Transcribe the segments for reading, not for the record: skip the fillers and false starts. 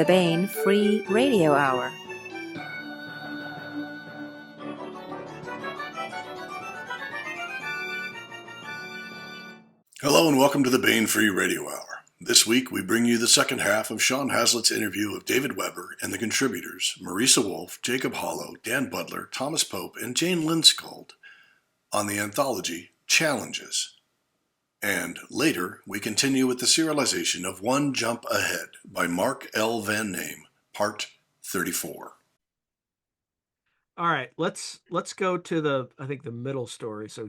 the Baen Free Radio Hour. Hello and welcome to the Baen Free Radio Hour. This week we bring you the second half of Sean Hazlett's interview of David Weber and the contributors Marisa Wolf, Jacob Holo, Dan Butler, Thomas Pope, and Jane Linskold on the anthology Challenges. And later we continue with the serialization of One Jump Ahead by Mark L. Van Name, Part 34. All right, let's go to the middle story. So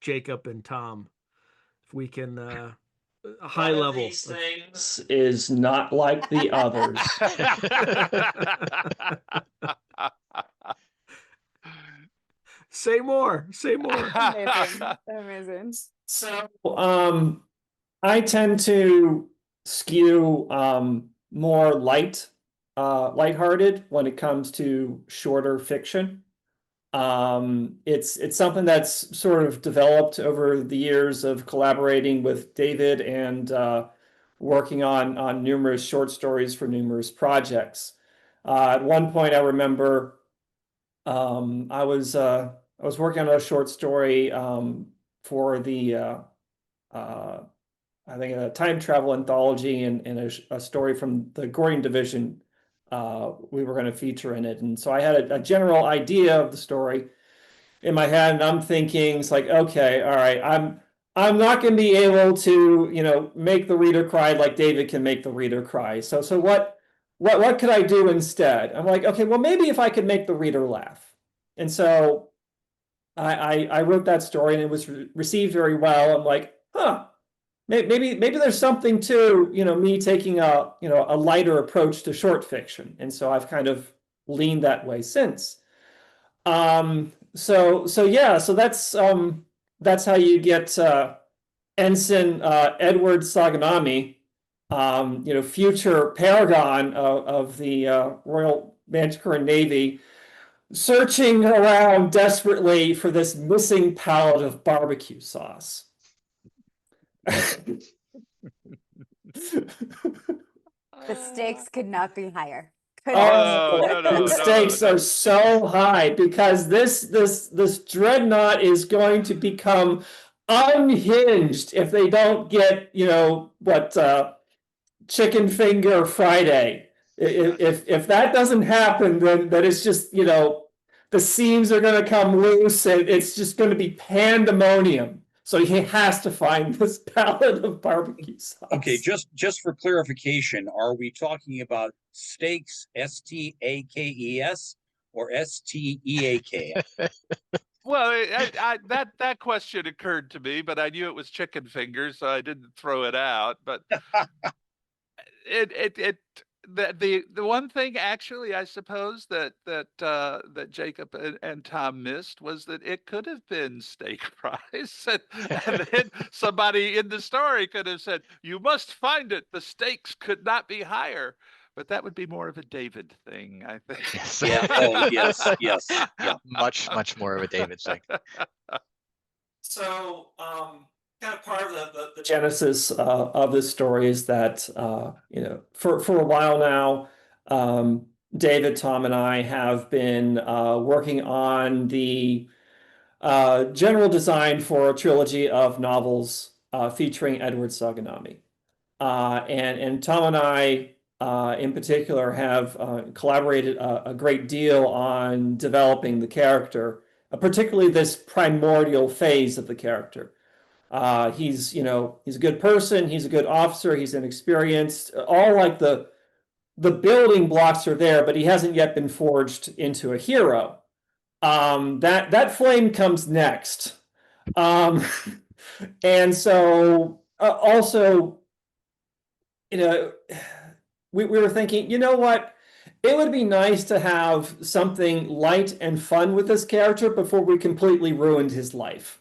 Jacob and Tom, if we can a high One level. of these things is not like the others. Say more. Amazing. So I tend to skew more lighthearted when it comes to shorter fiction. It's something that's sort of developed over the years of collaborating with David and working on numerous short stories for numerous projects. At one point, I remember I was working on a short story for the I think a time travel anthology and a story from the Gordon division we were going to feature in it. And so I had a general idea of the story in my head, and I'm thinking, it's like, okay, all right, I'm not going to be able to, make the reader cry like David can make the reader cry. So what could I do instead? I'm like, okay, well, maybe if I could make the reader laugh. And so I wrote that story, and it was received very well. I'm like, maybe there's something to me taking a lighter approach to short fiction, and so I've kind of leaned that way since. So that's how you get Ensign Edward Saganami, future paragon of the Royal Manticore Navy, searching around desperately for this missing pallet of barbecue sauce. The stakes could not be higher. The stakes are so high because this dreadnought is going to become unhinged if they don't get Chicken Finger Friday. If that doesn't happen, then it's just the seams are going to come loose and it's just going to be pandemonium. So he has to find this pallet of barbecue sauce. Okay, just for clarification, are we talking about steaks, S-T-A-K-E-S, or S-T-E-A-K? Well, that question occurred to me, but I knew it was chicken fingers, so I didn't throw it out. But the one thing actually, I suppose that Jacob and Tom missed was that it could have been steak fries, and then somebody in the story could have said, "You must find it. The stakes could not be higher." But that would be more of a David thing, I think. Yes. Yeah. Oh, yes. Yeah. Much more of a David thing. So, kind of part of the genesis of this story is that for a while now, David, Tom, and I have been working on the general design for a trilogy of novels featuring Edward Saganami, and Tom and I, in particular, have collaborated a great deal on developing the character, particularly this primordial phase of the character. He's a good person. He's a good officer. He's inexperienced. All like the building blocks are there, but he hasn't yet been forged into a hero. That flame comes next. And so also, we were thinking, you know what? It would be nice to have something light and fun with this character before we completely ruined his life.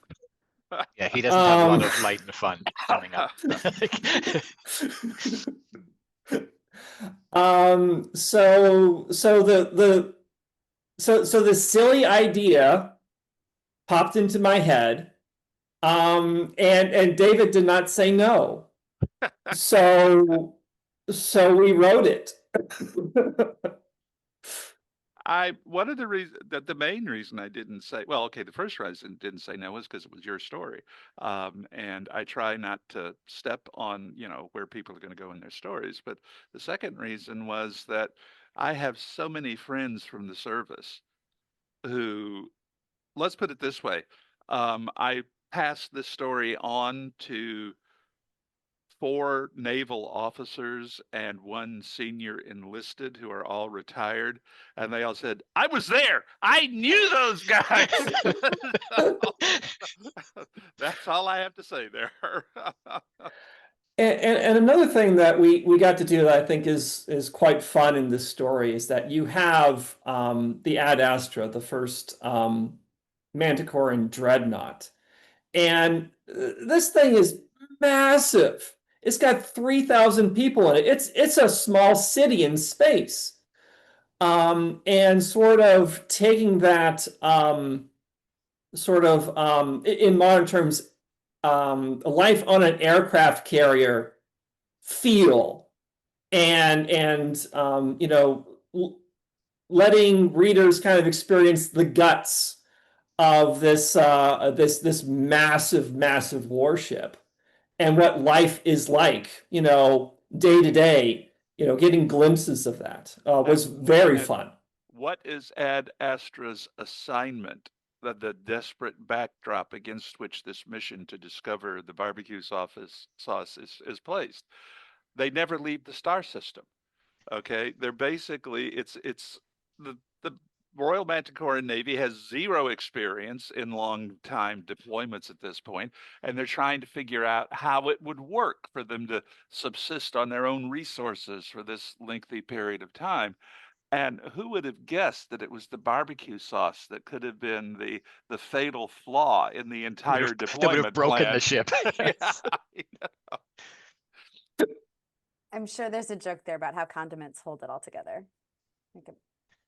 Yeah, he doesn't have a lot of light and fun coming up. So the silly idea popped into my head, and David did not say no. So we wrote it. One of the reasons that the main reason I didn't say, well, okay, the first reason I didn't say no was because it was your story. And I try not to step on, where people are going to go in their stories. But the second reason was that I have so many friends from the service who, let's put it this way. I passed this story on to 4 naval officers and 1 senior enlisted who are all retired, and they all said, "I was there. I knew those guys." That's all I have to say there. And another thing that we got to do that I think is quite fun in this story is that you have the Ad Astra, the first Manticore and Dreadnought, and this thing is massive. It's got 3,000 people in it. It's a small city in space, and sort of taking that in modern terms, life on an aircraft carrier feel, and letting readers kind of experience the guts of this massive warship and what life is like, day to day, getting glimpses of that was very fun. What is Ad Astra's assignment? The desperate backdrop against which this mission to discover the barbecue sauce is placed. They never leave the star system. Okay, they're basically it's the Royal Manticore Navy has 0 experience in long time deployments at this point, and they're trying to figure out how it would work for them to subsist on their own resources for this lengthy period of time. And who would have guessed that it was the barbecue sauce that could have been the fatal flaw in the entire That would deployment have broken plan? the ship. Yes. I'm sure there's a joke there about how condiments hold it all together.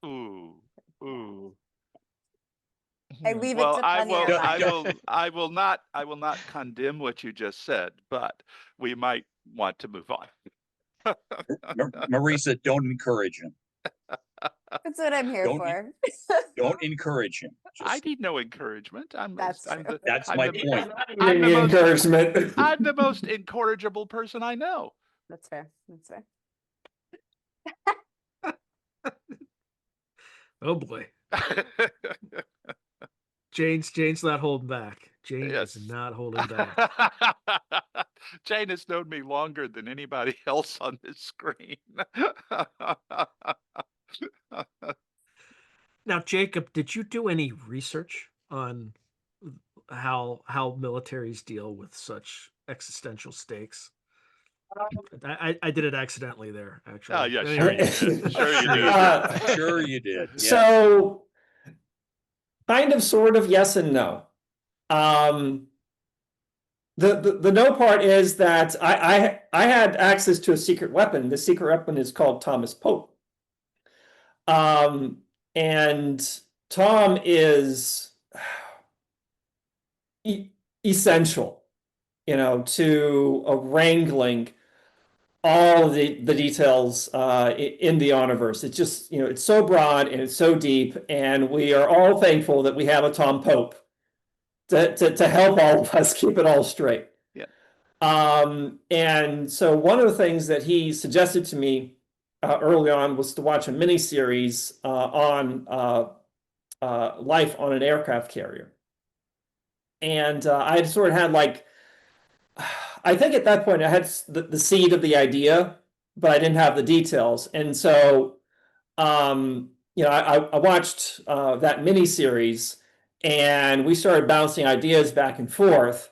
Ooh. I leave Well, it to I funny or not. I will not condemn what you just said, but we might want to move on. Marisa, don't encourage him. That's what I'm here Don't- for. Don't encourage him. I need no encouragement. That's true. That's my point. I'm the most- Encouragement. I'm the most incorrigible person I know. That's fair. That's fair. Oh boy. Jane's not holding back. Jane Yes. is not holding back. Jane has known me longer than anybody else on this screen. Now, Jacob, did you do any research on how militaries deal with such existential stakes? I did it accidentally there, actually. Oh, yeah, Anyway. sure you did. Sure you did. Sure you did. Yeah. So, kind of, sort of, yes and no. The no part is that I had access to a secret weapon. The secret weapon is called Thomas Pope. And Tom is essential, to wrangling all of the details in the Omniverse. It's just, it's so broad and it's so deep, and we are all thankful that we have a Tom Pope to help all of us keep it all straight. Yeah. And so one of the things that he suggested to me early on was to watch a miniseries on life on an aircraft carrier. And I had sort of had I think at that point I had the seed of the idea, but I didn't have the details. And so, I watched that miniseries, and we started bouncing ideas back and forth.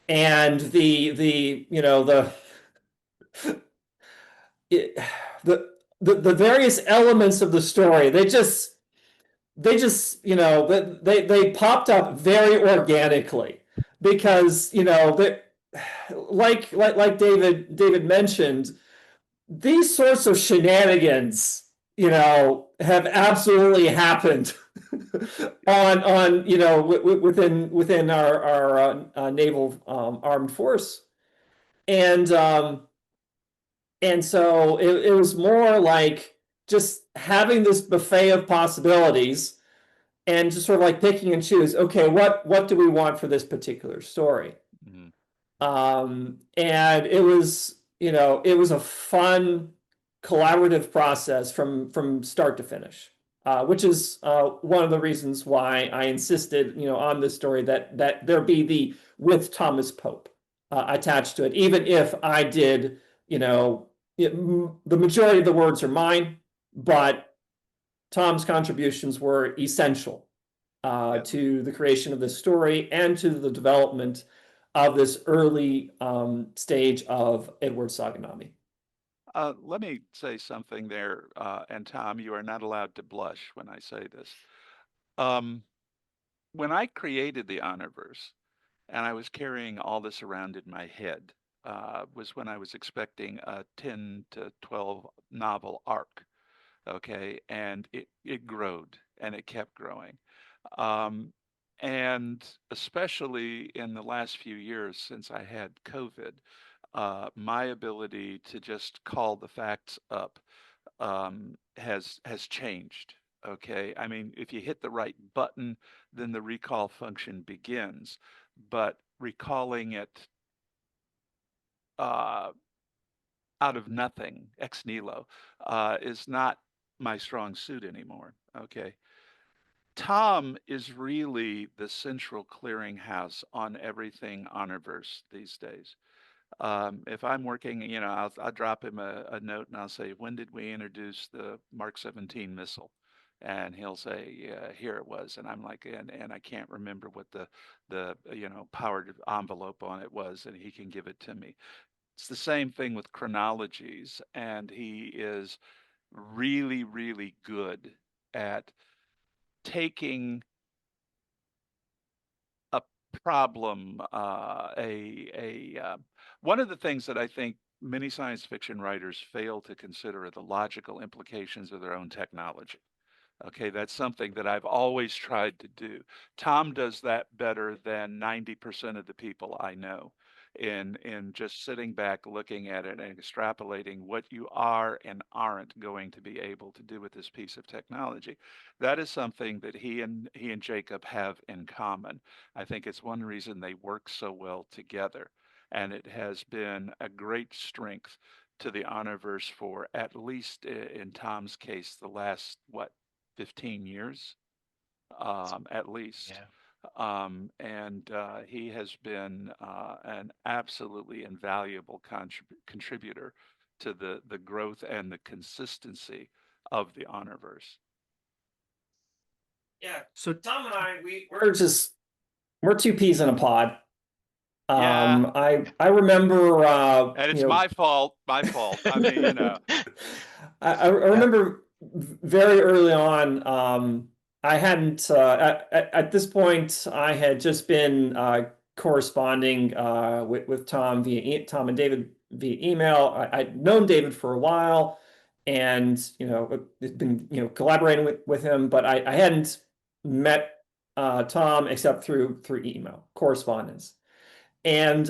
And the various elements of the story, they popped up very organically, because like David mentioned, these sorts of shenanigans have absolutely happened on within our naval armed force, and And so it was more like just having this buffet of possibilities and just sort of like picking and choose, okay, what do we want for this particular story? Mhm. And it was, it was a fun collaborative process from start to finish, which is one of the reasons why I insisted, on this story that there be the with Thomas Pope attached to it, even if I did, the majority of the words are mine, but Tom's contributions were essential Yeah. to the creation of this story and to the development of this early stage of Edward Saganami. Let me say something there, and Tom, you are not allowed to blush when I say this. When I created the Honorverse, and I was carrying all this around in my head, was when I was expecting a 10 to 12 novel arc. Okay, and it growed and it kept growing. And especially in the last few years since I had COVID, my ability to just call the facts up has changed. Okay, I mean, if you hit the right button, then the recall function begins. But recalling it out of nothing, ex nihilo, is not my strong suit anymore. Okay. Tom is really the central clearinghouse on everything Honorverse these days. If I'm working, I'll drop him a note and I'll say, when did we introduce the Mark 17 missile? And he'll say, yeah, here it was. And I'm like, and I can't remember what the powered envelope on it was, and he can give it to me. It's the same thing with chronologies, and he is really, really good at taking a problem, one of the things that I think many science fiction writers fail to consider are the logical implications of their own technology. Okay, that's something that I've always tried to do. Tom does that better than 90% of the people I know in just sitting back, looking at it and extrapolating what you are and aren't going to be able to do with this piece of technology. That is something that he and Jacob have in common. I think it's one reason they work so well together, and it has been a great strength to the Honorverse for at least in Tom's case the last 15 years, at least. Yeah. And he has been an absolutely invaluable contributor to the growth and the consistency of the Honorverse. Yeah. So Tom and I, we're two peas in a pod. Yeah. I remember, And it's my fault. I mean, I remember very early on, I hadn't, at this point, I had just been corresponding with Tom Tom and David via email. I'd known David for a while and, been, collaborating with him, but I hadn't met Tom except through email correspondence. And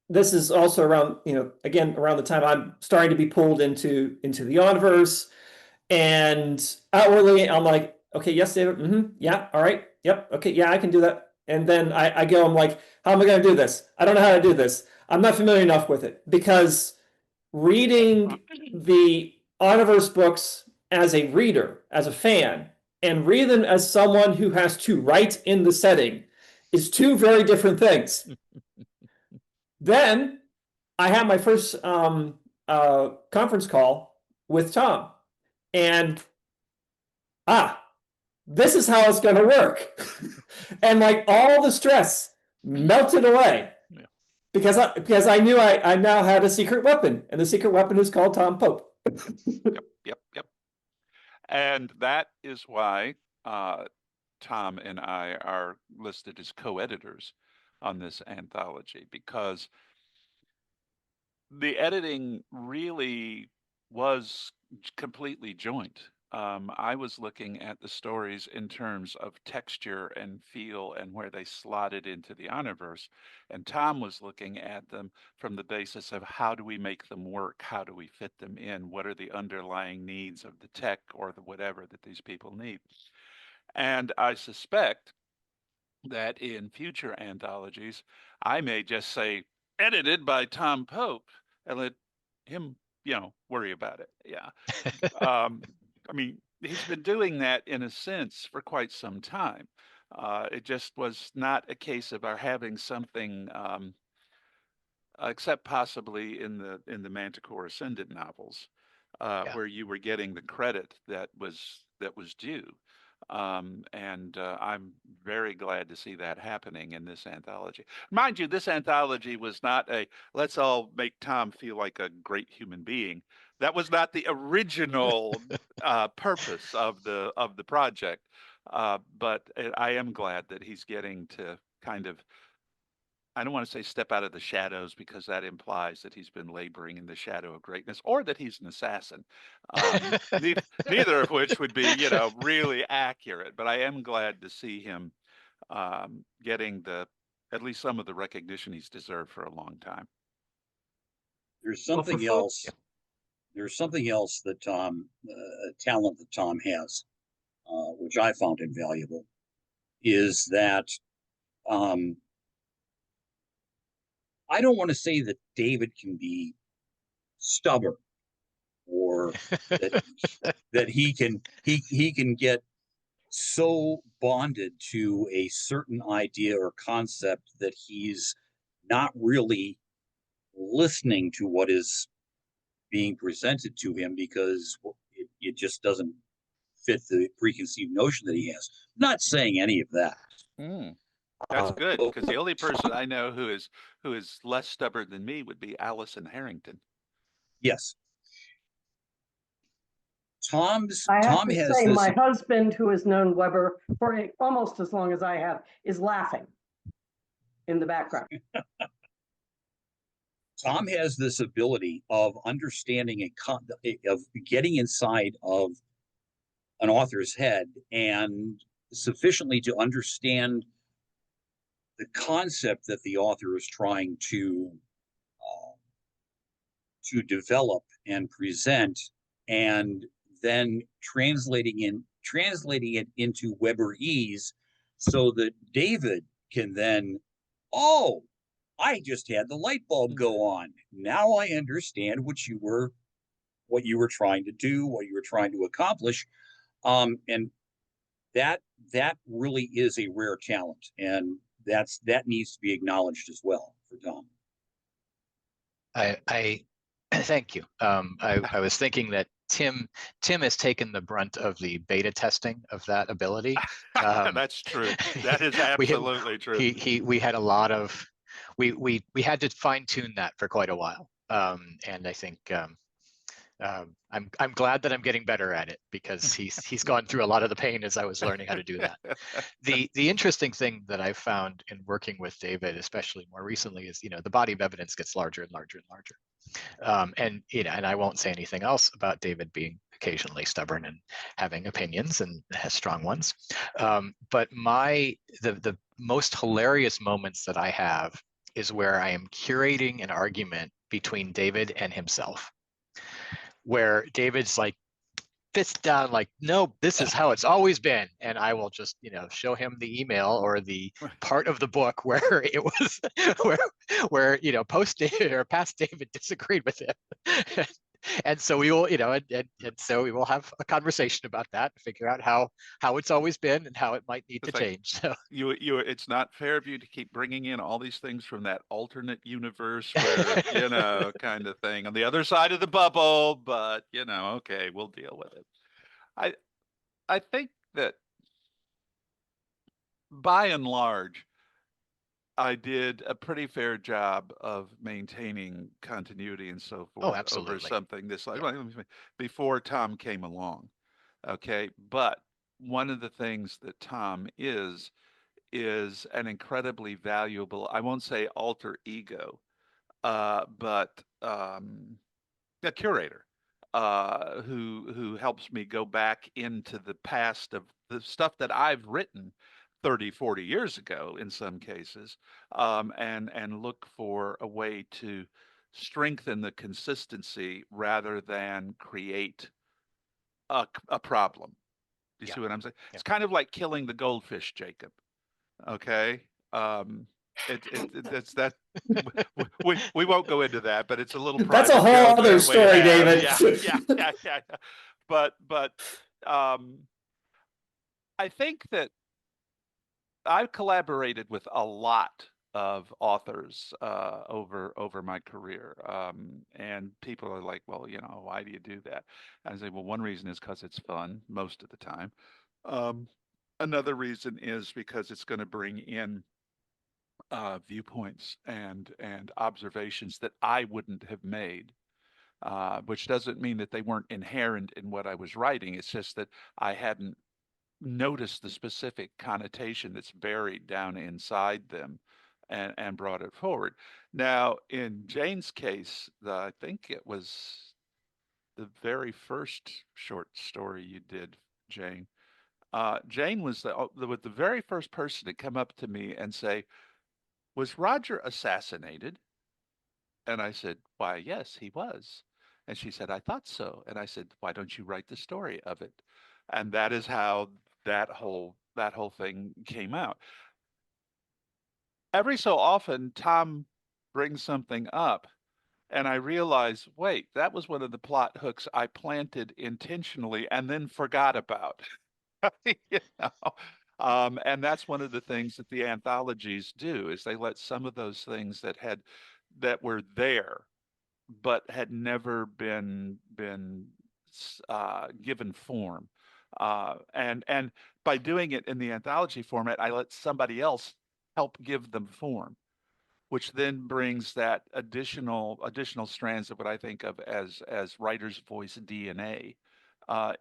this is also around, again, around the time I'm starting to be pulled into the Onverse. And outwardly, I'm like, okay, yes, David, yeah, all right, yep, okay, yeah, I can do that. And then I go, I'm like, how am I going to do this? I don't know how to do this. I'm not familiar enough with it because reading the Onverse books as a reader, as a fan, and read them as someone who has to write in the setting is two very different things. Then I had my first conference call with Tom, and this is how it's going to work. And like all the stress melted away because I knew I now had a secret weapon, and the secret weapon is called Tom Pope. Yep. And that is why Tom and I are listed as co-editors on this anthology, because the editing really was completely joint. I was looking at the stories in terms of texture and feel and where they slotted into the Honorverse, and Tom was looking at them from the basis of how do we make them work? How do we fit them in? What are the underlying needs of the tech or the whatever that these people need? And I suspect that in future anthologies, I may just say edited by Tom Pope and let him, worry about it. Yeah. I mean, he's been doing that in a sense for quite some time. It just was not a case of our having something, except possibly in the Manticore Ascendant novels, Yeah. where you were getting the credit that was due. And I'm very glad to see that happening in this anthology. Mind you, this anthology was not a let's all make Tom feel like a great human being. That was not the original purpose of the project. But I am glad that he's getting to kind of, I don't want to say step out of the shadows because that implies that he's been laboring in the shadow of greatness or that he's an assassin. Neither of which would be, really accurate. But I am glad to see him getting at least some of the recognition he's deserved for a long time. There's Well, for something folks- else. There's something else that talent that Tom has, which I found invaluable, is that I don't want to say that David can be stubborn or that he can get so bonded to a certain idea or concept that he's not really listening to what is being presented to him because it just doesn't fit the preconceived notion that he has. I'm not saying any of that. That's good, because the only person I know who is less stubborn than me would be Allison Harrington. Yes. Tom I have to has say, this. my husband, who has known Weber for almost as long as I have, is laughing in the background. Tom has this ability of understanding of getting inside of an author's head and sufficiently to understand the concept that the author is trying to develop and present, and then translating it into Weberese so that David can then, oh, I just had the light bulb go on. Now I understand what you were trying to do, what you were trying to accomplish. And that really is a rare talent, and that needs to be acknowledged as well for Tom. I thank you. I was thinking that Tim has taken the brunt of the beta testing of that ability. That's true. That is absolutely true. We had a lot of we had to fine tune that for quite a while, and I think I'm glad that I'm getting better at it because he's gone through a lot of the pain as I was learning how to do that. The interesting thing that I've found in working with David, especially more recently, is the body of evidence gets larger and larger and larger. And I won't say anything else about David being occasionally stubborn and having opinions and has strong ones. But the most hilarious moments that I have is where I am curating an argument between David and himself, where David's like fits down like, no, this is how it's always been. And I will just, show him the email or the part of the book where it was where post David or past David disagreed with him. And so we will, and so we will have a conversation about that, figure out how it's always been and how it might need to change. So it's not fair of you to keep bringing in all these things from that alternate universe where, kind of thing on the other side of the bubble, but okay, we'll deal with it. I think that by and large, I did a pretty fair job of maintaining continuity and so forth over something this like before Tom came along. Okay. But one of the things that Tom is an incredibly valuable, I won't say alter ego, but a curator. who helps me go back into the past of the stuff that I've written 30, 40 years ago in some cases, and look for a way to strengthen the consistency rather than create a problem. Do you Yeah. see what I'm saying? Yeah. It's kind of like killing the goldfish, Jacob. Okay. It's that we won't go into that, but it's a little That's a private whole joke other that we story, have. David. Yeah. But I think that I've collaborated with a lot of authors over my career, and people are like, "Well, why do you do that?" And I say, "Well, one reason is because it's fun most of the time. Um, Another reason is because it's going to bring in viewpoints and observations that I wouldn't have made." Which doesn't mean that they weren't inherent in what I was writing. It's just that I hadn't noticed the specific connotation that's buried down inside them and brought it forward. Now, in Jane's case, I think it was the very first short story you did, Jane. Jane was the very first person to come up to me and say, "Was Roger assassinated?" And I said, "Why, yes, he was." And she said, "I thought so." And I said, "Why don't you write the story of it?" And that is how that whole thing came out. Every so often, Tom brings something up, and I realize, wait, that was one of the plot hooks I planted intentionally and then forgot about. You know? And that's one of the things that the anthologies do is they let some of those things that were there but had never been given form. And by doing it in the anthology format, I let somebody else help give them form, which then brings that additional strands of what I think of as writer's voice DNA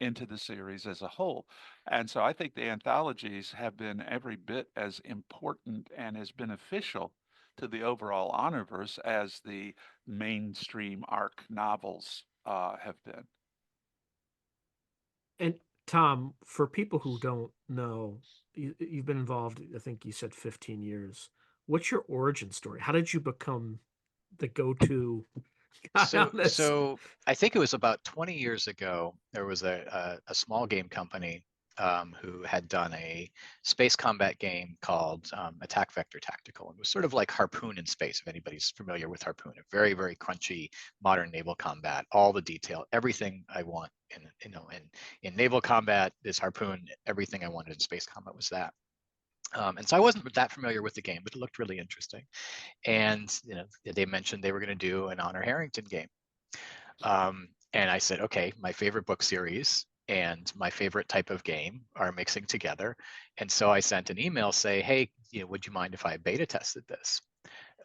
into the series as a whole. And so I think the anthologies have been every bit as important and as beneficial to the overall Honorverse as the mainstream arc novels have been. And Tom, for people who don't know, you've been involved, I think you said 15 years. What's your origin story? How did you become the go-to guy So, on this? so I think it was about 20 years ago, there was a small game company who had done a space combat game called Attack Vector Tactical. It was sort of like Harpoon in space, if anybody's familiar with Harpoon. A very, very crunchy modern naval combat, all the detail, everything I want in naval combat is Harpoon. Everything I wanted in space combat was that. And so I wasn't that familiar with the game, but it looked really interesting. And they mentioned they were going to do an Honor Harrington game. And I said, okay, my favorite book series and my favorite type of game are mixing together. And so I sent an email say, hey, would you mind if I beta tested this?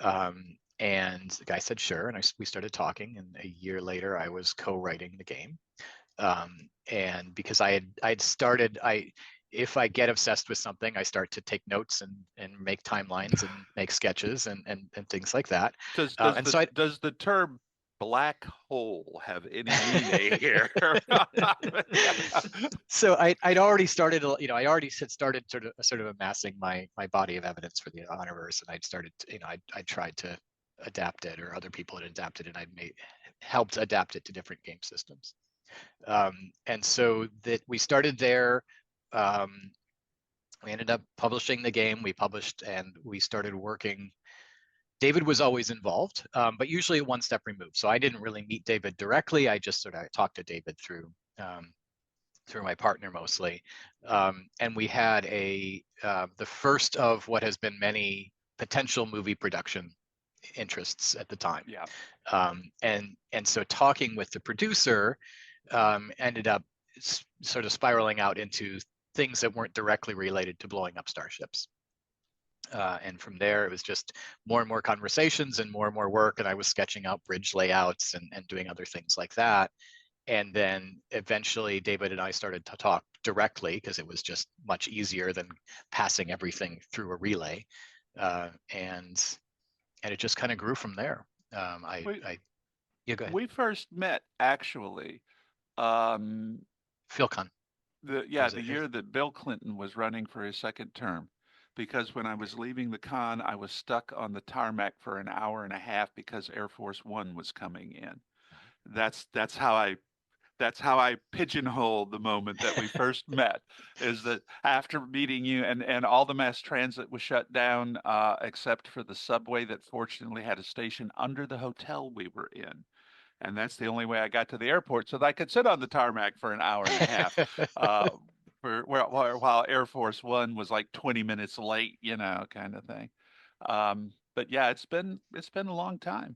And the guy said, sure. And we started talking. And a year later, I was co-writing the game. And because I'd started, if I get obsessed with something, I start to take notes and make timelines and make sketches and things like that. Does the term black hole have any meaning here? So I'd already started, I already had started sort of amassing my body of evidence for the Honorverse, and I'd started, I tried to adapt it, or other people had adapted it, and I'd helped adapt it to different game systems. And so that we started there. We ended up publishing the game. We published and we started working. David was always involved, but usually one step removed. So I didn't really meet David directly. I just sort of talked to David through my partner mostly. And we had the first of what has been many potential movie production interests at the time. Yeah. And so talking with the producer ended up sort of spiraling out into things that weren't directly related to blowing up starships. And from there, it was just more and more conversations and more work. And I was sketching out bridge layouts and doing other things like that. And then eventually David and I started to talk directly because it was just much easier than passing everything through a relay. And it just kind of grew from there. Yeah, go ahead. We first met actually PhilCon. The year that Bill Clinton was running for his second term, because when I was leaving the con, I was stuck on the tarmac for an hour and a half because Air Force One was coming in. That's how I pigeonholed the moment that we first met, is that after meeting you, and all the mass transit was shut down, except for the subway that fortunately had a station under the hotel we were in. And that's the only way I got to the airport, so that I could sit on the tarmac for an hour and a half, while Air Force One was like 20 minutes late, kind of thing. But yeah, it's been a long time.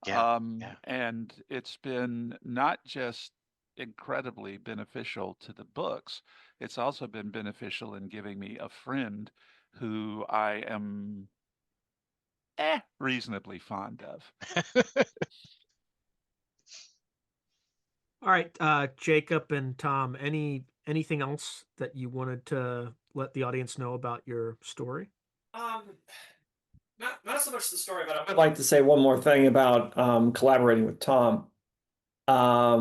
Yeah. And it's been not just incredibly beneficial to the books, it's also been beneficial in giving me a friend who I am reasonably fond of. All right, Jacob and Tom, anything else that you wanted to let the audience know about your story? Not so much the story, but I would like to say one more thing about collaborating with Tom. A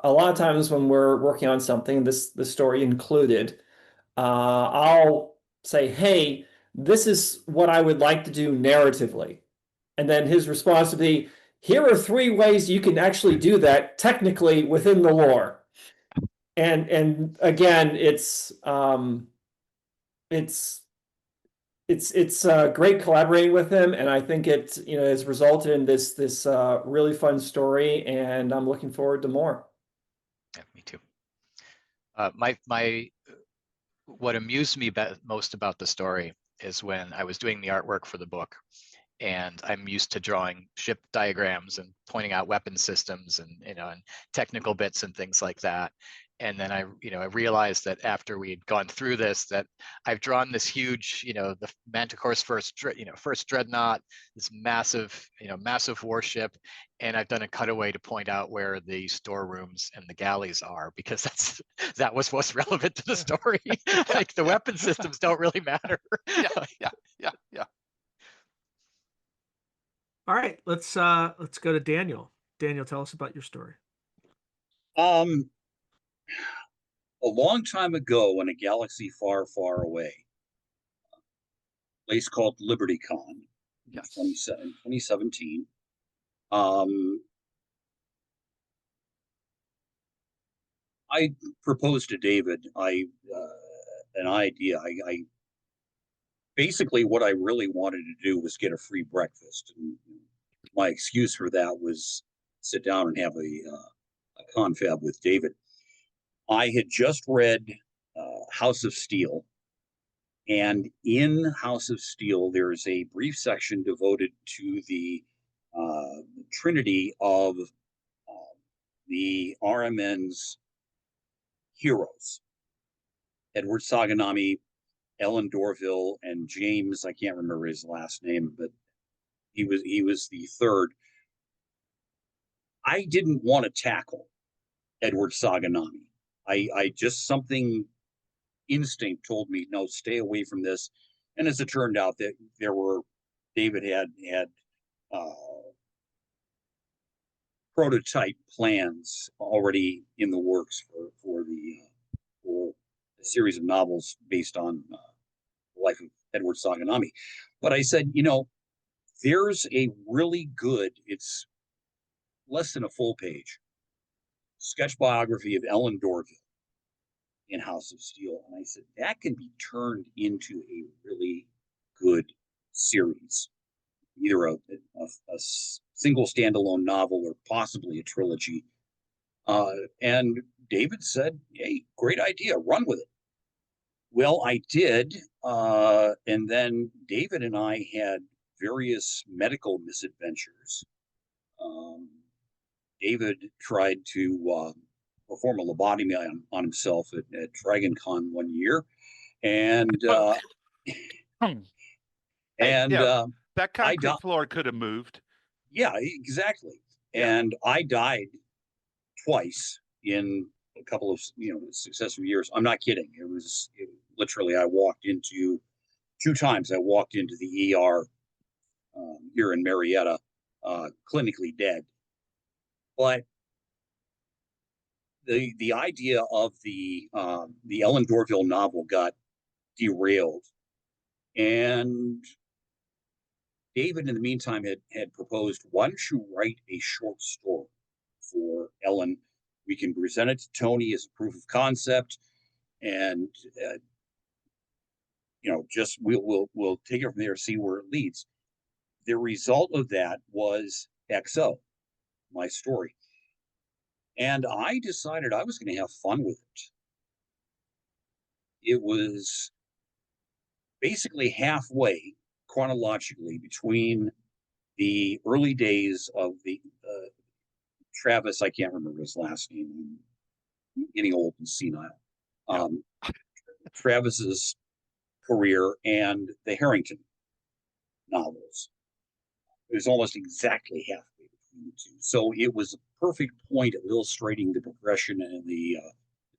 lot of times when we're working on something, the story included, I'll say, hey, this is what I would like to do narratively. And then his response would be, here are 3 ways you can actually do that technically within the lore. And again, it's great collaborating with him, and I think it has resulted in this really fun story, and I'm looking forward to more. Yeah, me too. What amused me most about the story is when I was doing the artwork for the book, and I'm used to drawing ship diagrams and pointing out weapon systems and and technical bits and things like that. And then I realized that after we had gone through this, that I've drawn this huge, the Manticore's first dreadnought, this massive, massive warship, and I've done a cutaway to point out where the storerooms and the galleys are, because that was what's relevant to the story. Like the weapon systems don't really matter. Yeah. All right, let's go to Daniel. Daniel, tell us about your story. A long time ago in a galaxy far, far away, a place called LibertyCon, Yes. 2017. I proposed to David an idea. I basically what I really wanted to do was get a free breakfast, and my excuse for that was sit down and have a confab with David. I had just read House of Steel, and in House of Steel, there's a brief section devoted to the trinity of the RMN's heroes: Edward Saganami, Ellen Dorville, and James. I can't remember his last name, but he was the third. I didn't want to tackle Edward Saganami. I just, something instinct told me, no, stay away from this. And as it turned out, that David had prototype plans already in the works for a series of novels based on the life of Edward Saganami. But I said, there's a really good, it's less than a full page, sketch biography of Ellen Dorville in House of Steel. And I said, that can be turned into a really good series, either a single standalone novel or possibly a trilogy. And David said, hey, great idea, run with it. Well, I did. And then David and I had various medical misadventures. David tried to perform a lobotomy on himself at DragonCon one year, and that concrete floor could have moved. Yeah, exactly. Yeah. And I died twice in a couple of successive years. I'm not kidding. It was literally, I walked into 2 times. I walked into the ER here in Marietta, clinically dead. But the idea of the Ellen Dorville novel got derailed, and David, in the meantime, had proposed, why don't you write a short story for Ellen? We can present it to Tony as a proof of concept, and just we'll take it from there, see where it leads. The result of that was XO, my story, and I decided I was going to have fun with it. It was basically halfway chronologically between the early days of the Travis, I can't remember his last name. I'm getting old and senile. Travis's career and the Harrington novels. It was almost exactly halfway between the two. So it was a perfect point of illustrating the progression and the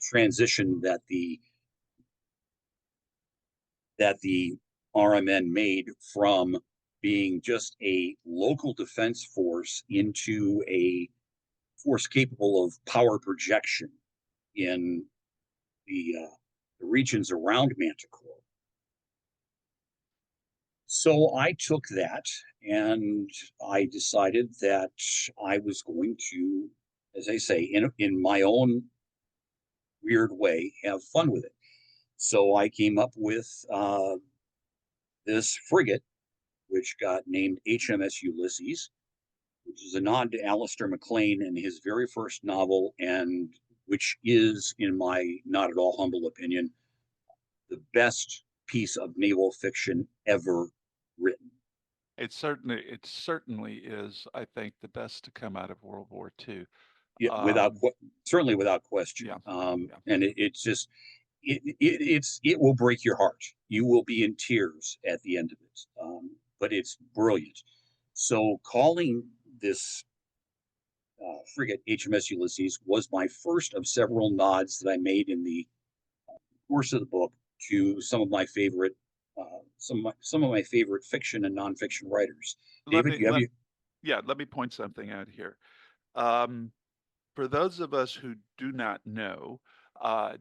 transition that the RMN made from being just a local defense force into a force capable of power projection in the regions around Manticore. So I took that and I decided that I was going to, as I say, in my own weird way, have fun with it. So I came up with this frigate, which got named HMS Ulysses, which is a nod to Alistair MacLean in his very first novel, and which is, in my not at all humble opinion, the best piece of naval fiction ever written. It certainly is, I think, the best to come out of World War II. Yeah, certainly without question. Yeah. And it's just it will break your heart. You will be in tears at the end of it. But it's brilliant. So calling this frigate HMS Ulysses was my first of several nods that I made in the course of the book to some of my favorite fiction and nonfiction writers. David, let me point something out here. For those of us who do not know,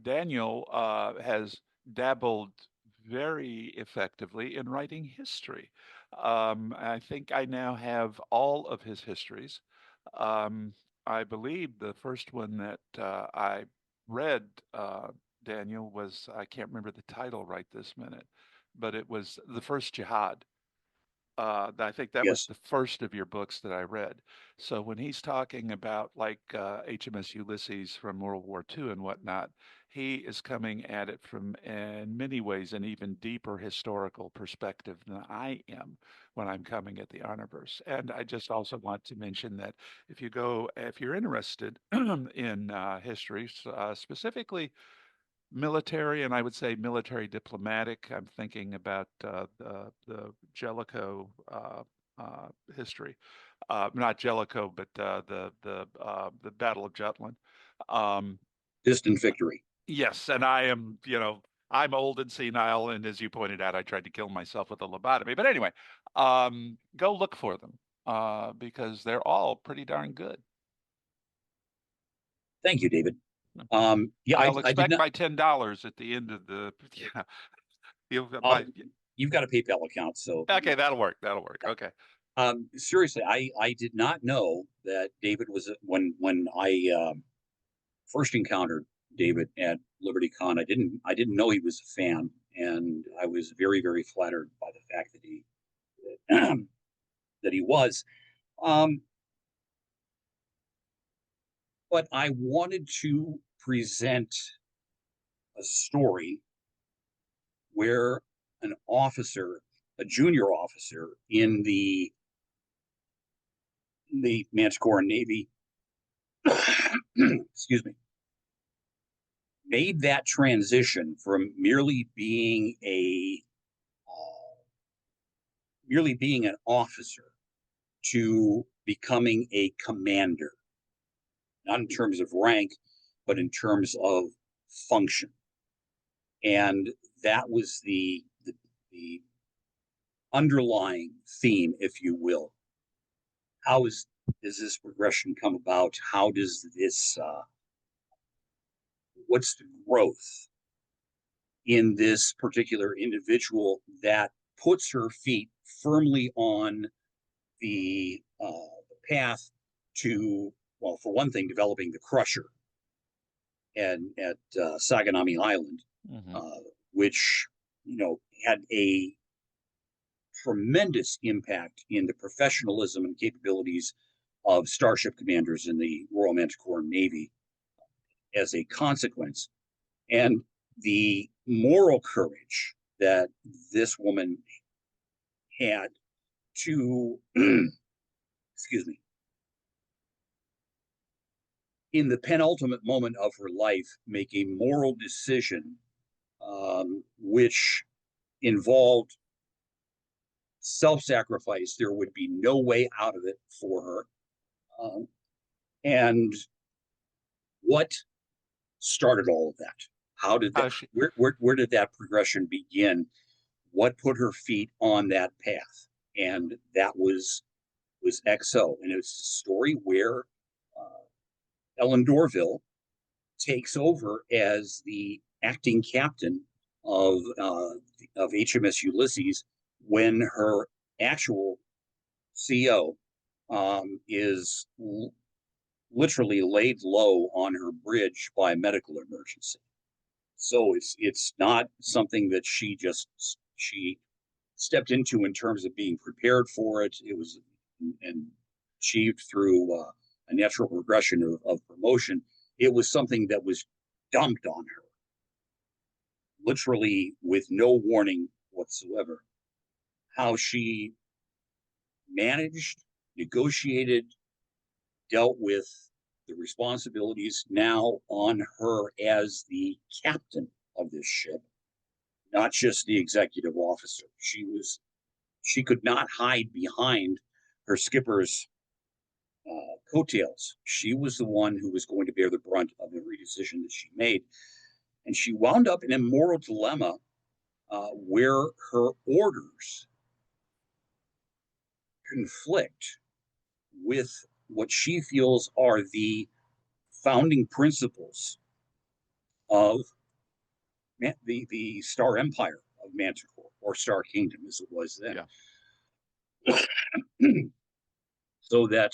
Daniel has dabbled very effectively in writing history. I think I now have all of his histories. I believe the first one that I read, Daniel, was, I can't remember the title right this minute, but it was The First Jihad. I think that was Yes. the first of your books that I read. So when he's talking about like HMS Ulysses from World War II and whatnot, he is coming at it from, in many ways, an even deeper historical perspective than I am when I'm coming at the Honorverse. And I just also want to mention that if you're interested in history, specifically military, and I would say military diplomatic. I'm thinking about the Jellicoe history, not Jellicoe, but the Battle of Jutland. Distant Victory. Yes, and I am, I'm old and senile, and as you pointed out, I tried to kill myself with a lobotomy. But anyway, go look for them because they're all pretty darn good. Thank you, David. Yeah, I'll I did expect not. my $10 at the end of the. You've got a PayPal account, so Okay, that'll work. Okay. Seriously, I did not know that David was when I first encountered David at LibertyCon. I didn't know he was a fan, and I was very, very flattered by the fact that he was. But I wanted to present a story where an officer, a junior officer in the Manticore Navy, excuse me, made that transition from merely being an officer to becoming a commander, not in terms of rank, but in terms of function. And that was the underlying theme, if you will. Does this progression come about? How does this what's the growth in this particular individual that puts her feet firmly on the path to, well, for one thing, developing the Crusher and at Saganami Island, which had a tremendous impact in the professionalism and capabilities of starship commanders in the Royal Manticore Navy as a consequence, and the moral courage that this woman had to, excuse me, in the penultimate moment of her life, make a moral decision which involved self-sacrifice. There would be no way out of it for her. And what started all of that? How did that, where did that progression begin? What put her feet on that path? And that was XO. And it's a story where Ellen Dorville takes over as the acting captain of HMS Ulysses when her actual CO is literally laid low on her bridge by a medical emergency. So it's not something that she stepped into in terms of being prepared for it. It was and achieved through a natural progression of promotion. It was something that was dumped on her, literally with no warning whatsoever. How she managed, negotiated, dealt with the responsibilities now on her as the captain of this ship, not just the executive officer. She could not hide behind her skipper's coattails. She was the one who was going to bear the brunt of every decision that she made. And she wound up in a moral dilemma where her orders conflict with what she feels are the founding principles of the Star Empire of Manticore, or Star Kingdom as it was then. Yeah. So that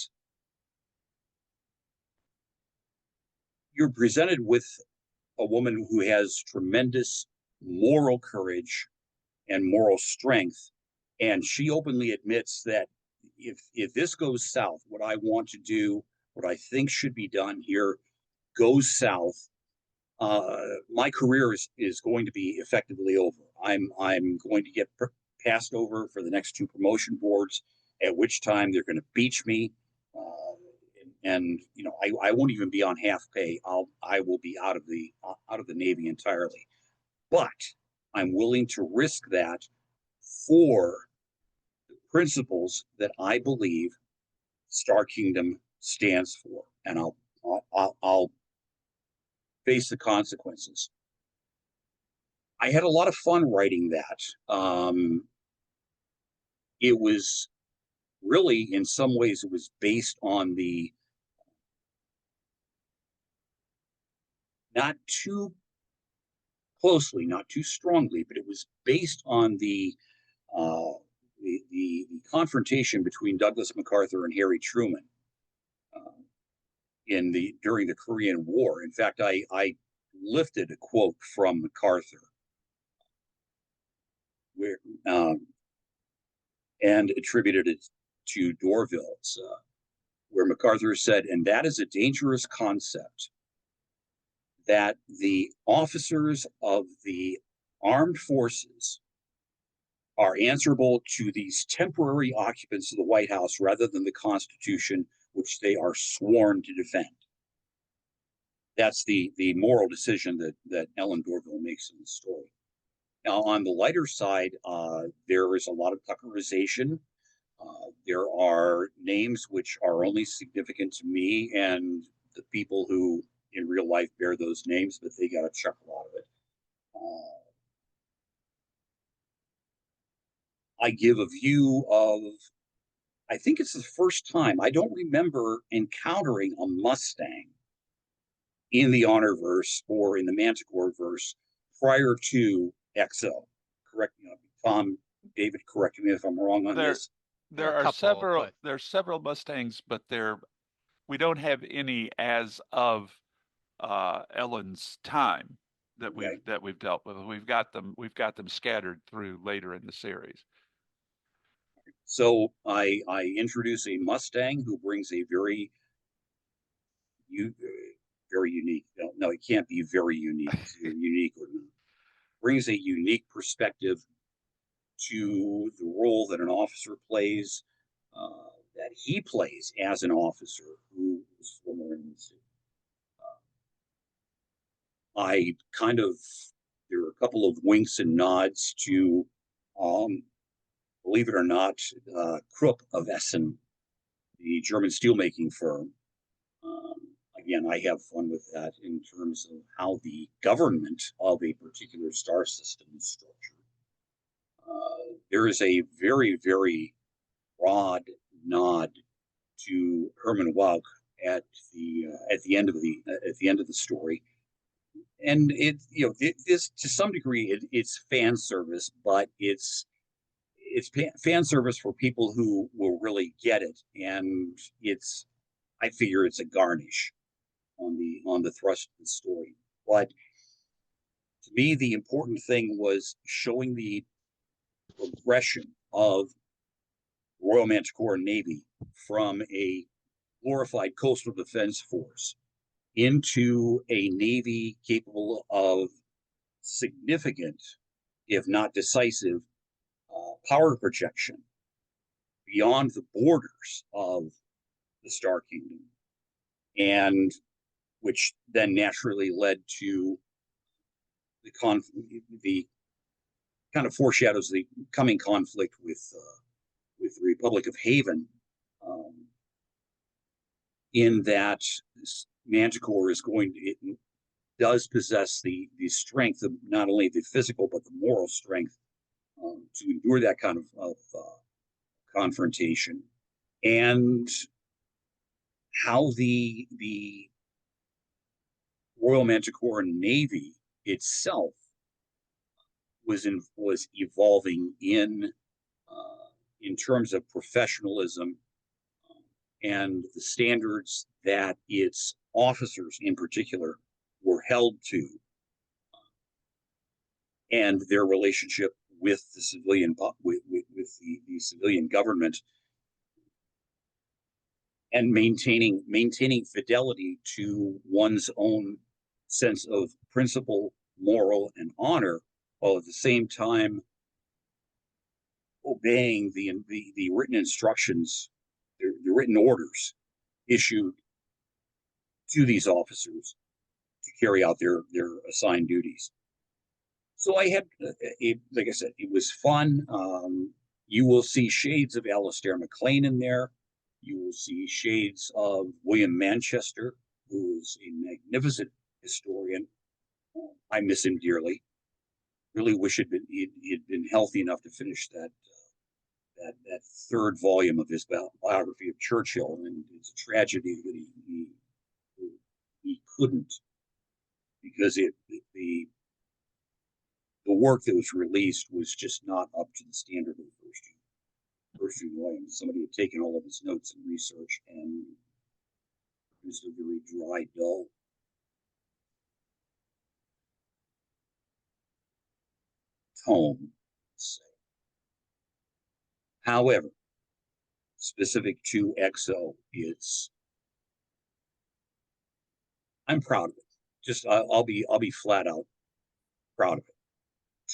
you're presented with a woman who has tremendous moral courage and moral strength, and she openly admits that if this goes south, what I want to do, what I think should be done here, goes south, my career is going to be effectively over. I'm going to get passed over for the next 2 promotion boards, at which time they're going to beach me, and I won't even be on half pay. I will be out of the Navy entirely. But I'm willing to risk that for the principles that I believe Star Kingdom stands for, and I'll face the consequences. I had a lot of fun writing that. It was really, in some ways, it was based on the not too closely, not too strongly, but it was based on the confrontation between Douglas MacArthur and Harry Truman during the Korean War. In fact, I lifted a quote from MacArthur where and attributed it to Dorville, where MacArthur said, "And that is a dangerous concept, that the officers of the armed forces are answerable to these temporary occupants of the White House rather than the Constitution, which they are sworn to defend." That's the moral decision that Ellen Dorville makes in the story. Now, on the lighter side, there is a lot of Tuckerization. There are names which are only significant to me and the people who in real life bear those names, but they got a chuckle out of it. I give a view of, I think it's the first time, I don't remember encountering a Mustang in the Honor verse or in the Manticore verse prior to XO. Correct me, Tom, David, correct me if I'm wrong on this. There A are couple, several Mustangs, but we don't have any as of Ellen's time that we've dealt with. We've got them scattered through later in the series. So I introduce a Mustang who brings a very unique. No, it can't be very unique. It's either unique or not. Brings a unique perspective to the role that an officer plays, that he plays as an officer who is former in the city. I kind of, there are a couple of winks and nods to, believe it or not, Krupp of Essen, the German steelmaking firm. Again, I have fun with that in terms of how the government of a particular star system is structured. There is a very, very broad nod to Herman Wouk at the end of the story, and this to some degree it's fan service, but it's fan service for people who will really get it, and I figure it's a garnish on the thrust of the story. But to me, the important thing was showing the progression of Royal Manticore Navy from a glorified coastal defense force into a Navy capable of significant, if not decisive, power projection beyond the borders of the Star Kingdom, and which then naturally led to the kind of foreshadows the coming conflict with the Republic of Haven, in that Manticore it does possess the strength of not only the physical but the moral strength to endure that kind of confrontation, and how the Royal Manticore Navy itself was evolving in terms of professionalism and the standards that its officers in particular were held to, and their relationship with the civilian the civilian government, and maintaining fidelity to one's own sense of principle, moral, and honor, while at the same time obeying the written instructions, the written orders issued to these officers to carry out their assigned duties. So I had, like I said, it was fun. You will see shades of Alistair MacLean in there. You will see shades of William Manchester, who is a magnificent historian. I miss him dearly. Really wish he'd been healthy enough to finish that third volume of his biography of Churchill, and it's a tragedy that he couldn't, because the work that was released was just not up to the standard of the first two volumes. Somebody had taken all of his notes and research and produced a very dry, dull tome. However, specific to XO, I'm proud of it. Just I'll be flat out proud of it.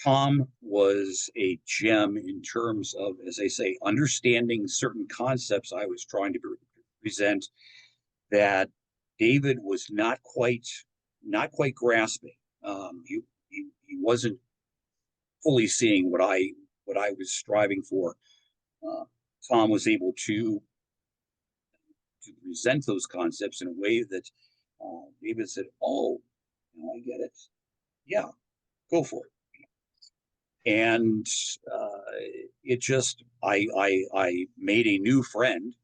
Tom was a gem in terms of, as I say, understanding certain concepts I was trying to present that David was not quite grasping. He wasn't fully seeing what I was striving for. Tom was able to present those concepts in a way that David said, "Oh, I get it. Yeah, go for it." And it just, I made a new friend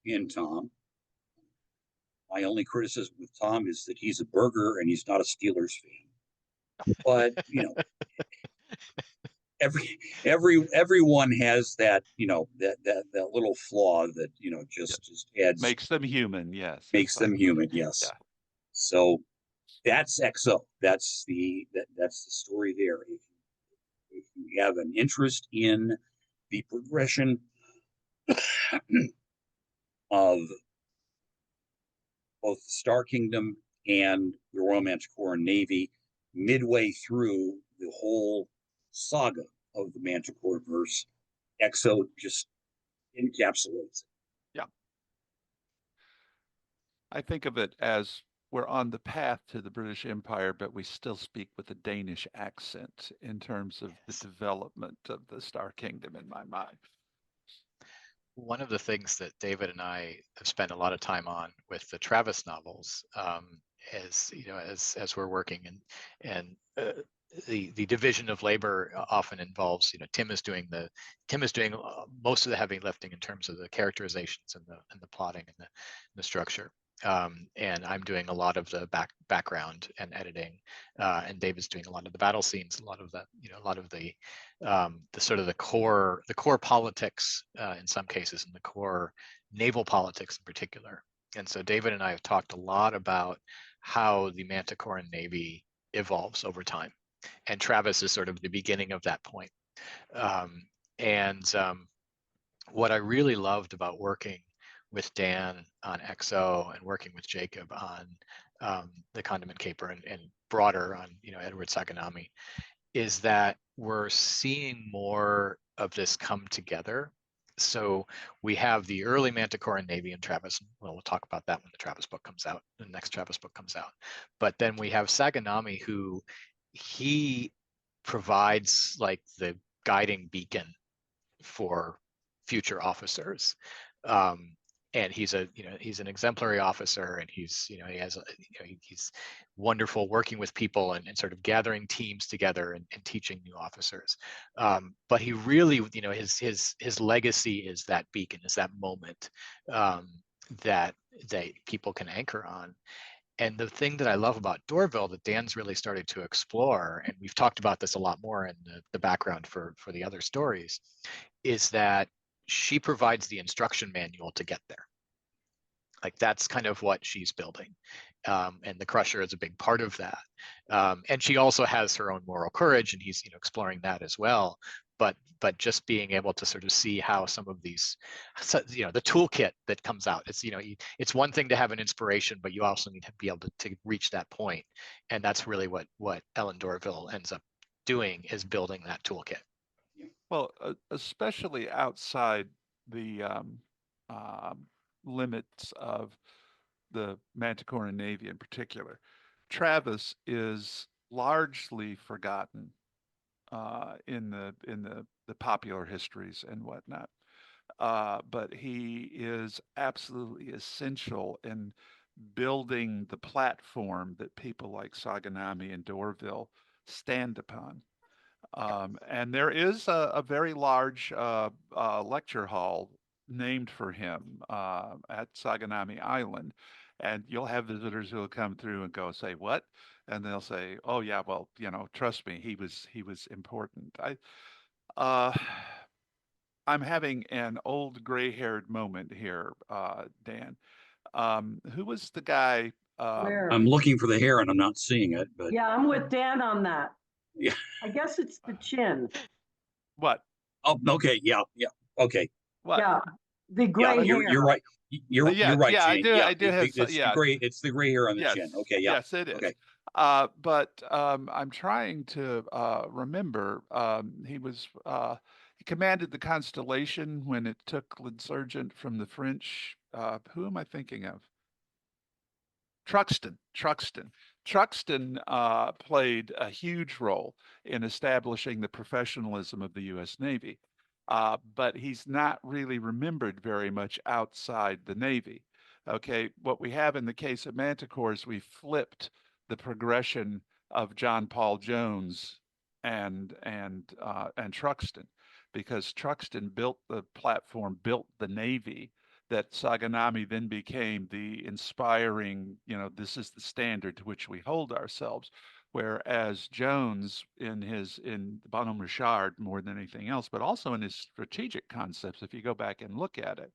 in Tom. My only criticism with Tom is that he's a burger and he's not a Steelers fan. But everyone has that that little flaw that just adds Makes them human. Yes. makes them exactly. human. Yes. Yeah. So that's XO. That's the story there. If you have an interest in the progression of both the Star Kingdom and the Royal Manticore and Navy, midway through the whole saga of the Manticore verse, XO just encapsulates it. Yeah. I think of it as we're on the path to the British Empire, but we still speak with a Danish accent in terms of the development of the Star Kingdom in my mind. One of the things that David and I have spent a lot of time on with the Travis novels, as we're working, and the division of labor often involves, Tim is doing most of the heavy lifting in terms of the characterizations and the plotting and the structure. And I'm doing a lot of the background and editing, and David's doing a lot of the battle scenes, a lot of the sort of the core politics in some cases, and the core naval politics in particular. And so David and I have talked a lot about how the Manticore and Navy evolves over time, and Travis is sort of the beginning of that point. What I really loved about working with Dan on XO and working with Jacob on the Condiment Caper and broader on Edward Saganami is that we're seeing more of this come together. So we have the early Manticore and Navy and Travis. Well, we'll talk about that when the Travis book comes out, the next Travis book comes out. But then we have Saganami, who he provides like the guiding beacon for future officers. And he's an exemplary officer, and he's wonderful working with people and sort of gathering teams together and teaching new officers. But he really, his legacy is that beacon, is that moment that people can anchor on. And the thing that I love about Dorville that Dan's really started to explore, and we've talked about this a lot more in the background for the other stories, is that she provides the instruction manual to get there. Like that's kind of what she's building. And the Crusher is a big part of that. And she also has her own moral courage, and he's exploring that as well. But just being able to sort of see how some of these, the toolkit that comes out, it's one thing to have an inspiration, but you also need to be able to reach that point. And that's really what Ellen Dorville ends up doing, is building that toolkit. Well, especially outside the limits of the Manticore and Navy in particular, Travis is largely forgotten in the popular histories and whatnot. But he is absolutely essential in building the platform that people like Saganami and Dorville stand upon. And there is a very large lecture hall named for him at Saganami Island. And you'll have visitors who will come through and go say, "What?" And they'll say, "Oh yeah, well, trust me, he was important." I'm having an old gray-haired moment here, Dan. Who was the guy? Where? I'm looking for the hair and I'm not seeing it, but Yeah, I'm with Dan on that. yeah. I guess it's the chin. What? Oh, okay. Yeah. Okay. What? Yeah, the Yeah, gray hair. you're right. You're right, yeah, Jane. I do have it's yeah. it's the gray hair on the Yes, chin. Okay, yeah. yes, it is. Okay. But I'm trying to remember. He commanded the Constellation when it took Linskold from the French. Who am I thinking of? Truxton. Truxton played a huge role in establishing the professionalism of the U.S. Navy, but he's not really remembered very much outside the Navy. Okay, what we have in the case of Manticore is we flipped the progression of John Paul Jones and Truxton, because Truxton built the platform, built the Navy that Saganami then became the inspiring, this is the standard to which we hold ourselves. Whereas Jones in Bonhomme Richard more than anything else, but also in his strategic concepts, if you go back and look at it,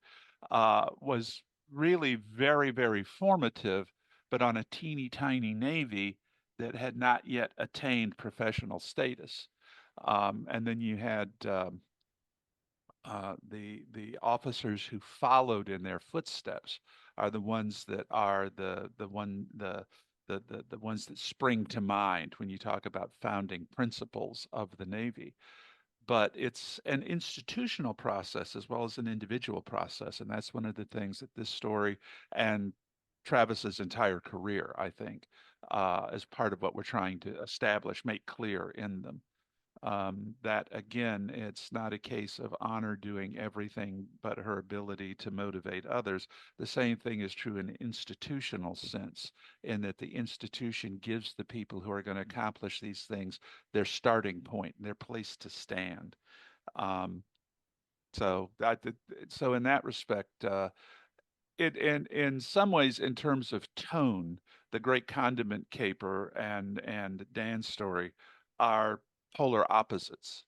was really very, very formative, but on a teeny tiny navy that had not yet attained professional status. And then you had the officers who followed in their footsteps are the ones that are the ones that spring to mind when you talk about founding principles of the Navy. But it's an institutional process as well as an individual process, and that's one of the things that this story and Travis's entire career, I think, as part of what we're trying to establish, make clear in them. That again, it's not a case of Honor doing everything but her ability to motivate others. The same thing is true in an institutional sense, in that the institution gives the people who are going to accomplish these things their starting point, their place to stand. So in that respect, in some ways, in terms of tone, the Great Condiment Caper and Dan's story are polar opposites,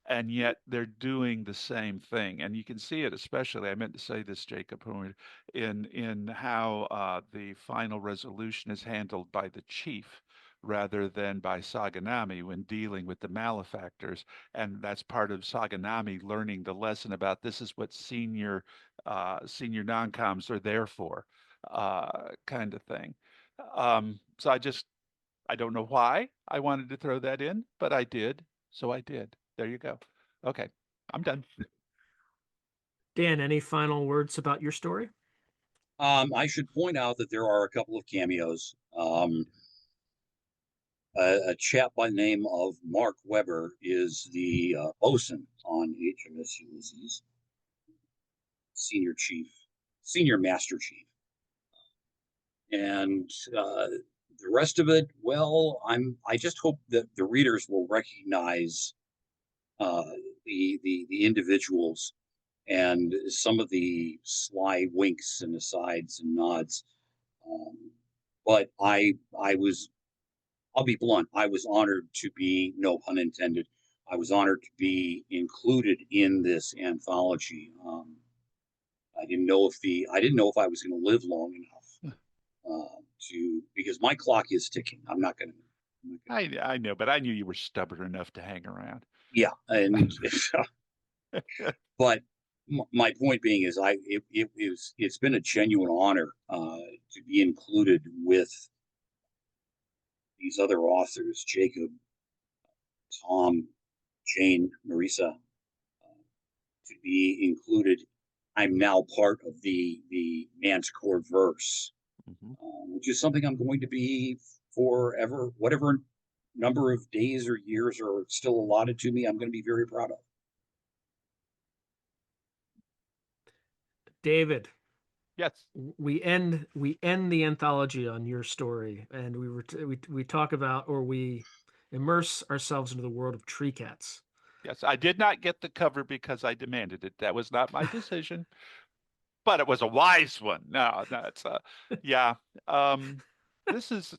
and yet they're doing the same thing. And you can see it, especially, I meant to say this, Jacob, in how the final resolution is handled by the chief rather than by Saganami when dealing with the malefactors. And that's part of Saganami learning the lesson about this is what senior non-coms are there for, kind of thing. So I don't know why I wanted to throw that in, but I did. So I did. There you go. Okay, I'm done. Dan, any final words about your story? I should point out that there are a couple of cameos. A chap by the name of Mark Webber is the bosun on HMS Ulysses, senior master chief. And the rest of it, well, I just hope that the readers will recognize the individuals and some of the sly winks and asides and nods. But I'll be blunt, I was honored to be, no pun intended, I was honored to be included in this anthology. I didn't know if I was going to live long enough because my clock is ticking. I'm not going to. I know, but I knew you were stubborn enough to hang around. Yeah, and but my point being is, it's been a genuine honor to be included with these other authors, Jacob, Tom, Jane, Marisa, to be included. I'm now part of the Manticore verse, which is something I'm going to be forever, whatever number of days or years are still allotted to me, I'm going to be very proud of. David. Yes. We end the anthology on your story, and we talk about, or we immerse ourselves into the world of tree cats. Yes, I did not get the cover because I demanded it. That was not my decision, but it was a wise one. No, it's yeah. This is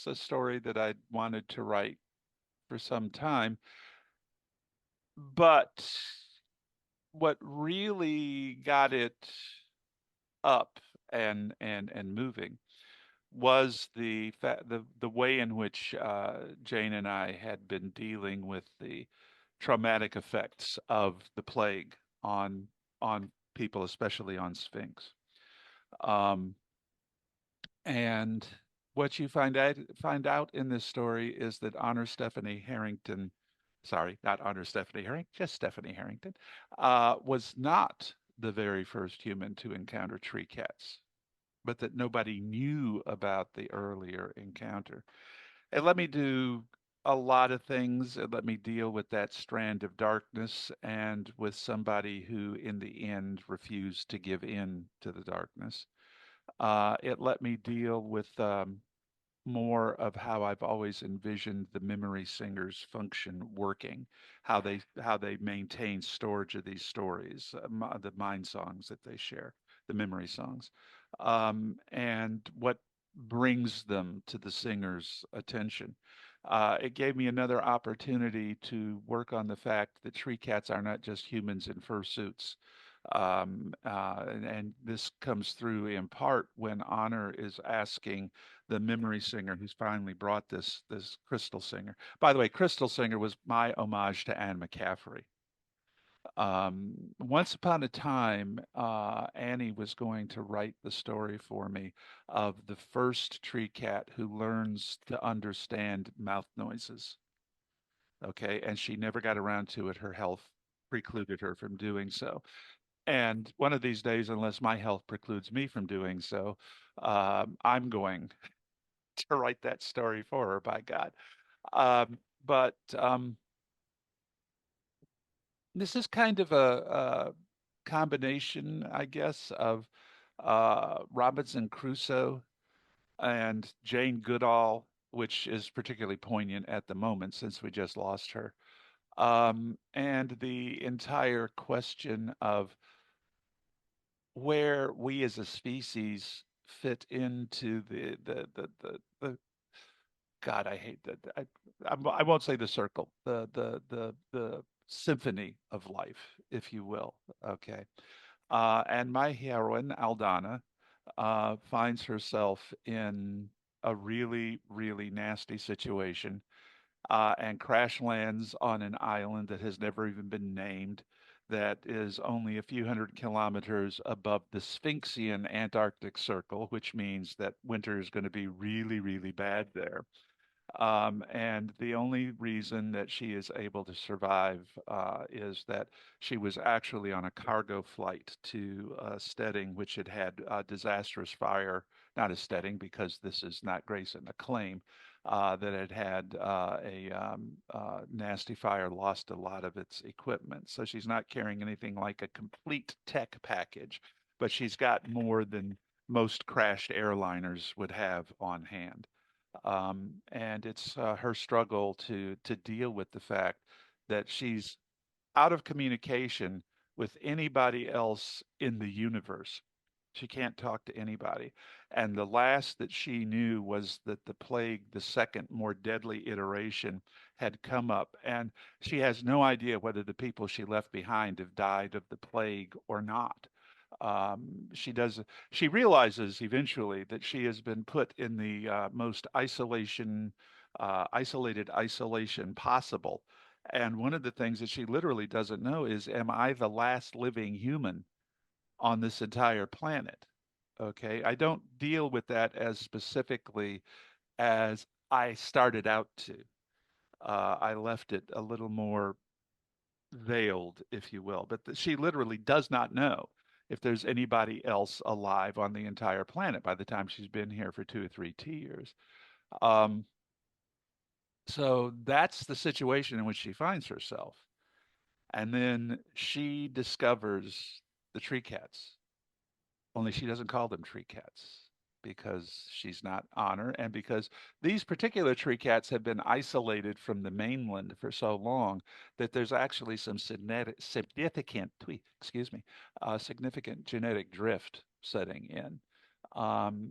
a story that I wanted to write for some time, but what really got it up and moving was the way in which Jane and I had been dealing with the traumatic effects of the plague on people, especially on Sphinx. And what you find out in this story is that Honor Stephanie Harrington, sorry, not Honor Stephanie Harrington, just Stephanie Harrington, was not the very first human to encounter tree cats, but that nobody knew about the earlier encounter. It let me do a lot of things. It let me deal with that strand of darkness and with somebody who, in the end, refused to give in to the darkness. It let me deal with more of how I've always envisioned the memory singers function working, how they maintain storage of these stories, the mind songs that they share, the memory songs, and what brings them to the singer's attention. It gave me another opportunity to work on the fact that tree cats are not just humans in fursuits. And this comes through in part when Honor is asking the memory singer who's finally brought this Crystal Singer. By the way, Crystal Singer was my homage to Anne McCaffrey. Once upon a time, Annie was going to write the story for me of the first tree cat who learns to understand mouth noises. Okay, and she never got around to it. Her health precluded her from doing so. And one of these days, unless my health precludes me from doing so, I'm going to write that story for her, by God. But this is kind of a combination, I guess, of Robinson Crusoe and Jane Goodall, which is particularly poignant at the moment since we just lost her. And the entire question of where we as a species fit into the God, I hate that. I won't say the circle, the symphony of life, if you will. Okay. And my heroine, Aldana, finds herself in a really, really nasty situation and crash lands on an island that has never even been named, that is only a few hundred kilometers above the Sphinxian Antarctic Circle, which means that winter is going to be really, really bad there. And the only reason that she is able to survive is that she was actually on a cargo flight to Stedding, which had had a disastrous fire, not a Stedding, because this is not Grayson, a claim that had had a nasty fire, lost a lot of its equipment. So she's not carrying anything like a complete tech package, but she's got more than most crashed airliners would have on hand. And it's her struggle to deal with the fact that she's out of communication with anybody else in the universe. She can't talk to anybody. And the last that she knew was that the plague, the second more deadly iteration, had come up. And she has no idea whether the people she left behind have died of the plague or not. She realizes eventually that she has been put in the most isolated isolation possible. And one of the things that she literally doesn't know is, am I the last living human on this entire planet? Okay. I don't deal with that as specifically as I started out to. I left it a little more veiled, if you will, but she literally does not know if there's anybody else alive on the entire planet by the time she's been here for 2 or 3 years. Um, so that's the situation in which she finds herself. And then she discovers the tree cats, only she doesn't call them tree cats because she's not Honor, and because these particular tree cats have been isolated from the mainland for so long that there's actually some significant genetic drift setting in.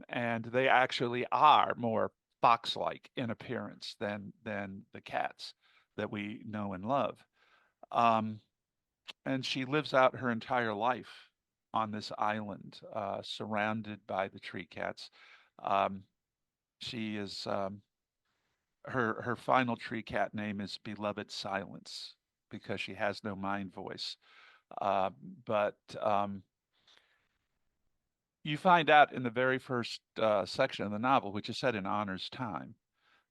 And they actually are more fox-like in appearance than the cats that we know and love. Um, and she lives out her entire life on this island, surrounded by the tree cats. Um, she is her final tree cat name is Beloved Silence because she has no mind voice. Uh, but you find out in the very first section of the novel, which is set in Honor's time,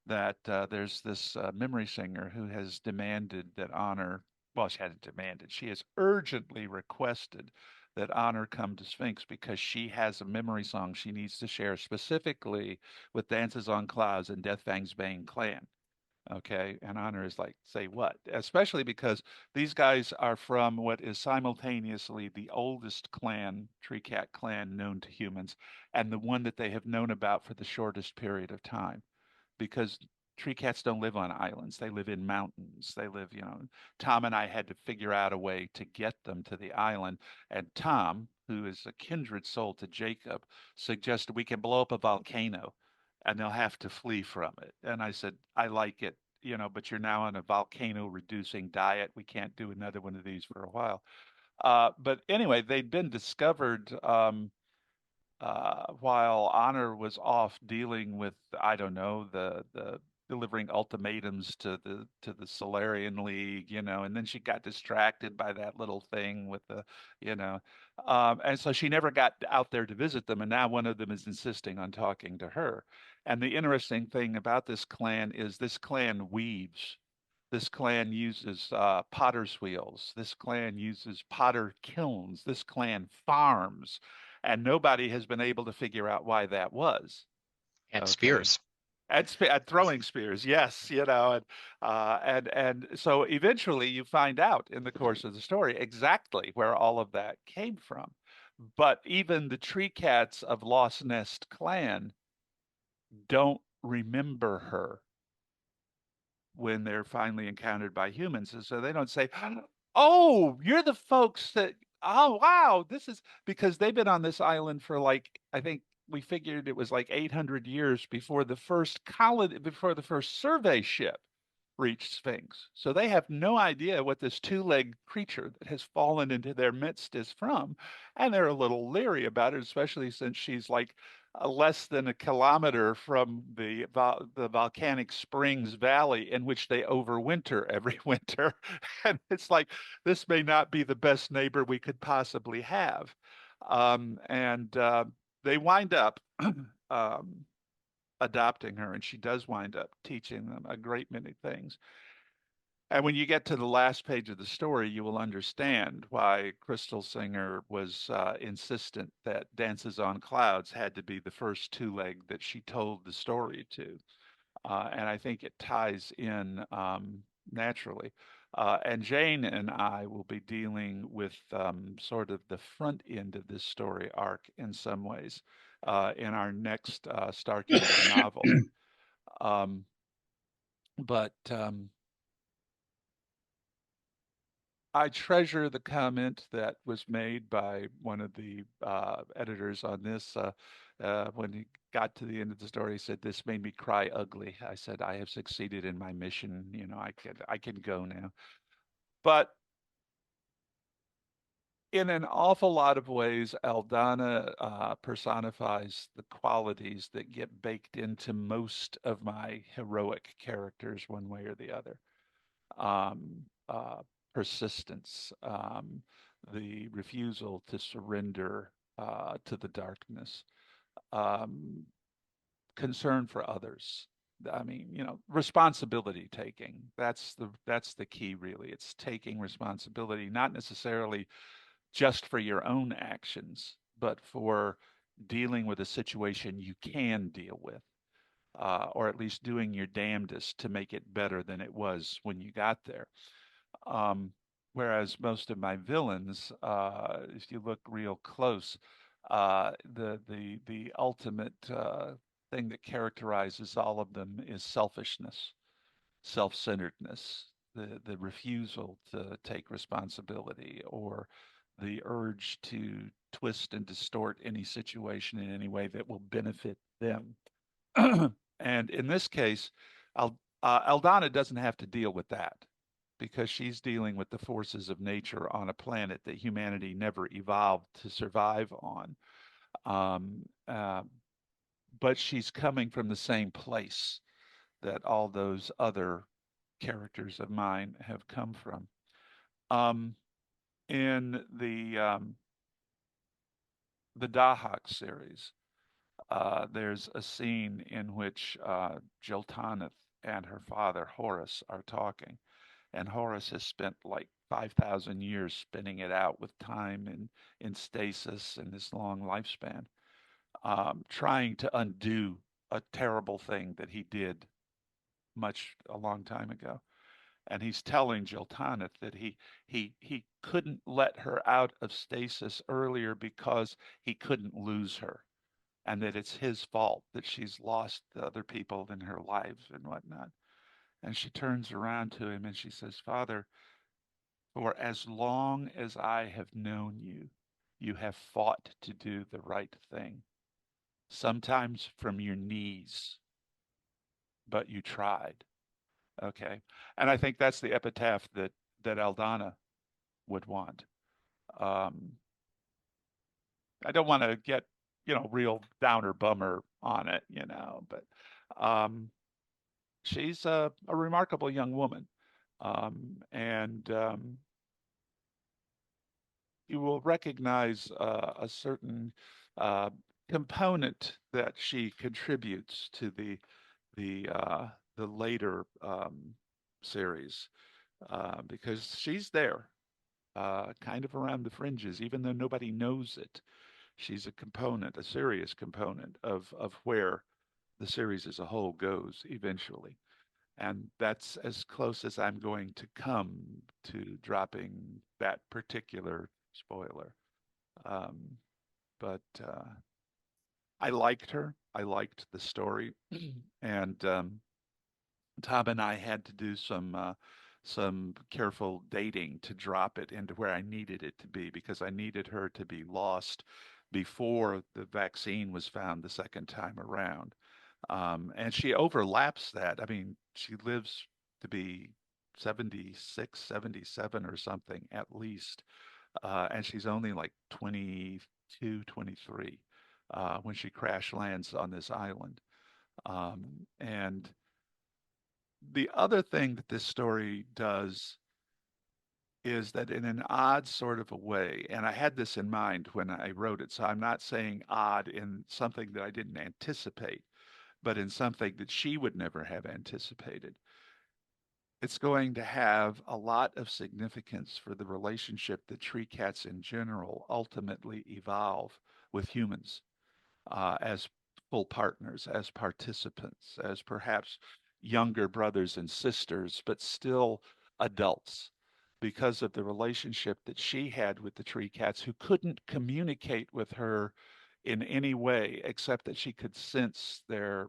that there's this memory singer who has demanded that Honor, well, she hadn't demanded, she has urgently requested that Honor come to Sphinx because she has a memory song she needs to share specifically with Dances on Clouds and Death Fang's Bane clan. Okay, and Honor is like, say what? Especially because these guys are from what is simultaneously the oldest clan, Tree Cat clan, known to humans, and the one that they have known about for the shortest period of time. because tree cats don't live on islands. They live in mountains. They live, Tom and I had to figure out a way to get them to the island. And Tom, who is a kindred soul to Jacob, suggested we can blow up a volcano and they'll have to flee from it. And I said, I like it, but you're now on a volcano reducing diet. We can't do another one of these for a while. But anyway, they'd been discovered while Honor was off dealing with, I don't know, the delivering ultimatums to the Solarian League, and then she got distracted by that little thing with the, and so she never got out there to visit them. And now one of them is insisting on talking to her. And the interesting thing about this clan is this clan weaves. This clan uses potter's wheels. This clan uses potter kilns. This clan farms. And nobody has been able to figure out why that was. And Okay. spears. And throwing spears, yes, and so eventually you find out in the course of the story exactly where all of that came from. But even the tree cats of Lost Nest Clan don't remember her when they're finally encountered by humans. And so they don't say, oh, you're the folks that, oh, wow, this is because they've been on this island for like, I think we figured it was like 800 years before the first before the first survey ship reached Sphinx. So they have no idea what this two-legged creature that has fallen into their midst is from. And they're a little leery about it, especially since she's like less than a kilometer from the volcanic springs valley in which they overwinter every winter. And it's like, this may not be the best neighbor we could possibly have. They wind up adopting her, and she does wind up teaching them a great many things. And when you get to the last page of the story, you will understand why Crystal Singer was insistent that Dances on Clouds had to be the first two-leg that she told the story to. And I think it ties in naturally. And Jane and I will be dealing with sort of the front end of this story arc in some ways in our next Star Kingdom novel. But I treasure the comment that was made by one of the editors on this when he got to the end of the story. He said, "This made me cry ugly." I said, "I have succeeded in my mission. I can go now." But in an awful lot of ways, Aldana personifies the qualities that get baked into most of my heroic characters, one way or the other. Persistence, the refusal to surrender to the darkness, concern for others. I mean, responsibility taking. That's the key, really. It's taking responsibility, not necessarily just for your own actions, but for dealing with a situation you can deal with, or at least doing your damnedest to make it better than it was when you got there. Whereas most of my villains, if you look real close, the ultimate thing that characterizes all of them is selfishness, self-centeredness, the refusal to take responsibility, or the urge to twist and distort any situation in any way that will benefit them. And in this case, Aldana doesn't have to deal with that, because she's dealing with the forces of nature on a planet that humanity never evolved to survive on. But she's coming from the same place that all those other characters of mine have come from. In the Dahak series, there's a scene in which Jiltaneth and her father Horus are talking. And Horus has spent like 5,000 years spinning it out with time and in stasis and this long lifespan, trying to undo a terrible thing that he did a long time ago. And he's telling Jiltaneth that he couldn't let her out of stasis earlier because he couldn't lose her. and that it's his fault that she's lost the other people in her life and whatnot. And she turns around to him and she says, Father, for as long as I have known you, you have fought to do the right thing, sometimes from your knees, but you tried. Okay. And I think that's the epitaph that Aldana would want. I don't want to get, real downer bummer on it, but she's a remarkable young woman. And you will recognize a certain uh, component that she contributes to the later series, because she's there, kind of around the fringes, even though nobody knows it. She's a component, a serious component of where the series as a whole goes eventually. And that's as close as I'm going to come to dropping that particular spoiler. Um, but I liked her. I liked the story, and Tom and I had to do some careful dating to drop it into where I needed it to be, because I needed her to be lost before the vaccine was found the second time around. And she overlaps that. I mean, she lives to be 76, 77 or something at least. And she's only like 22, 23 when she crash lands on this island. And the other thing that this story does is that, in an odd sort of a way, and I had this in mind when I wrote it, so I'm not saying odd in something that I didn't anticipate, but in something that she would never have anticipated. It's going to have a lot of significance for the relationship that tree cats in general ultimately evolve with humans, as full partners, as participants, as perhaps younger brothers and sisters, but still adults, because of the relationship that she had with the tree cats, who couldn't communicate with her in any way except that she could sense their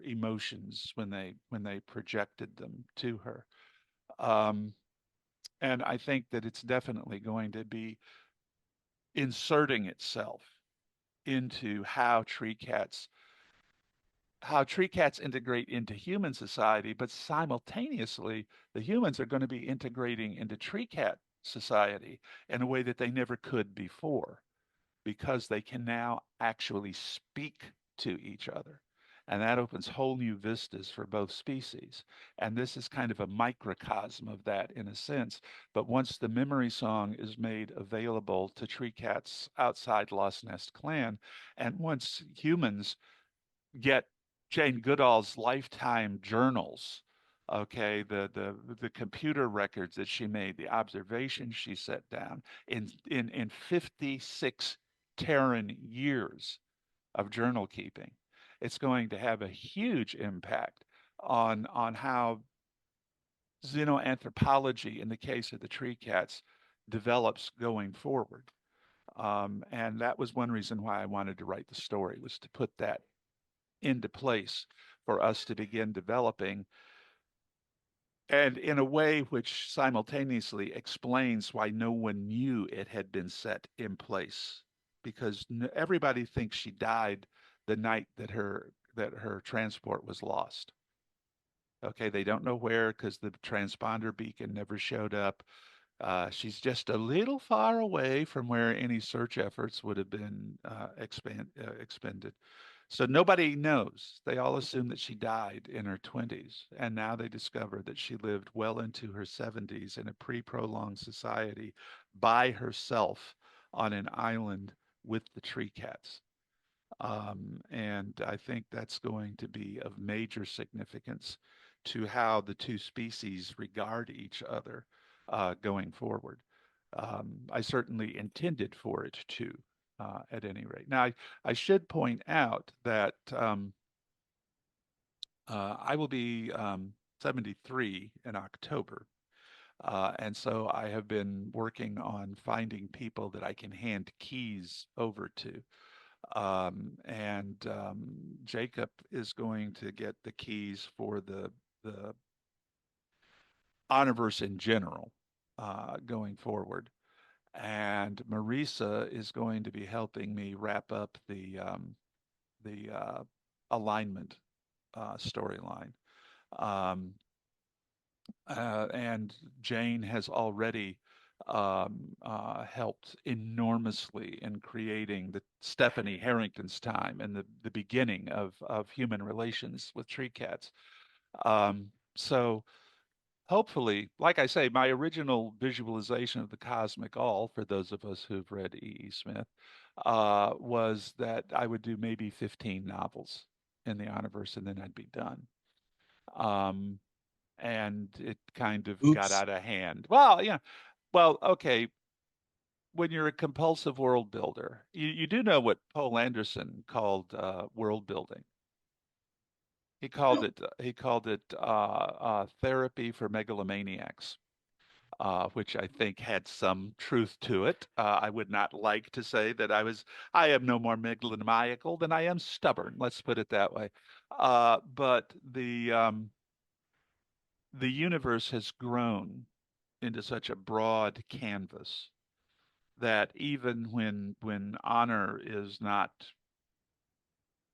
emotions when they projected them to her. Um, and I think that it's definitely going to be inserting itself into how tree cats integrate into human society, but simultaneously, the humans are going to be integrating into tree cat society in a way that they never could before, because they can now actually speak to each other. And that opens whole new vistas for both species. And this is kind of a microcosm of that in a sense. But once the memory song is made available to tree cats outside Lost Nest Clan, and once humans get Jane Goodall's lifetime journals, okay, the computer records that she made, the observations she set down in 56 Terran years of journal keeping, it's going to have a huge impact on how xenoanthropology, in the case of the tree cats, develops going forward. And that was one reason why I wanted to write the story, was to put that into place for us to begin developing, and in a way which simultaneously explains why no one knew it had been set in place, because everybody thinks she died the night that her transport was lost. Okay, they don't know where because the transponder beacon never showed up. She's just a little far away from where any search efforts would have been expended. So nobody knows. They all assume that she died in her 20s. And now they discover that she lived well into her 70s in a pre-prolonged society by herself on an island with the tree cats. And I think that's going to be of major significance to how the two species regard each other going forward. I certainly intended for it to, at any rate. Now, I should point out that I will be 73 in October. And so I have been working on finding people that I can hand keys over to. Jacob is going to get the keys for the Honorverse in general going forward. And Marisa is going to be helping me wrap up the alignment storyline. And Jane has already helped enormously in creating the Stephanie Harrington's time and the beginning of human relations with tree cats. So hopefully, like I say, my original visualization of the cosmic all, for those of us who've read E.E. Smith, was that I would do maybe 15 novels in the Honorverse and then I'd be done. And it kind of got Oops. out of hand. Well, yeah. Well, okay. When you're a compulsive world builder, you do know what Poul Anderson called world building. He called it therapy for megalomaniacs, which I think had some truth to it. I would not like to say that I am no more megalomaniacal than I am stubborn. Let's put it that way. But the universe has grown into such a broad canvas that even when honor is not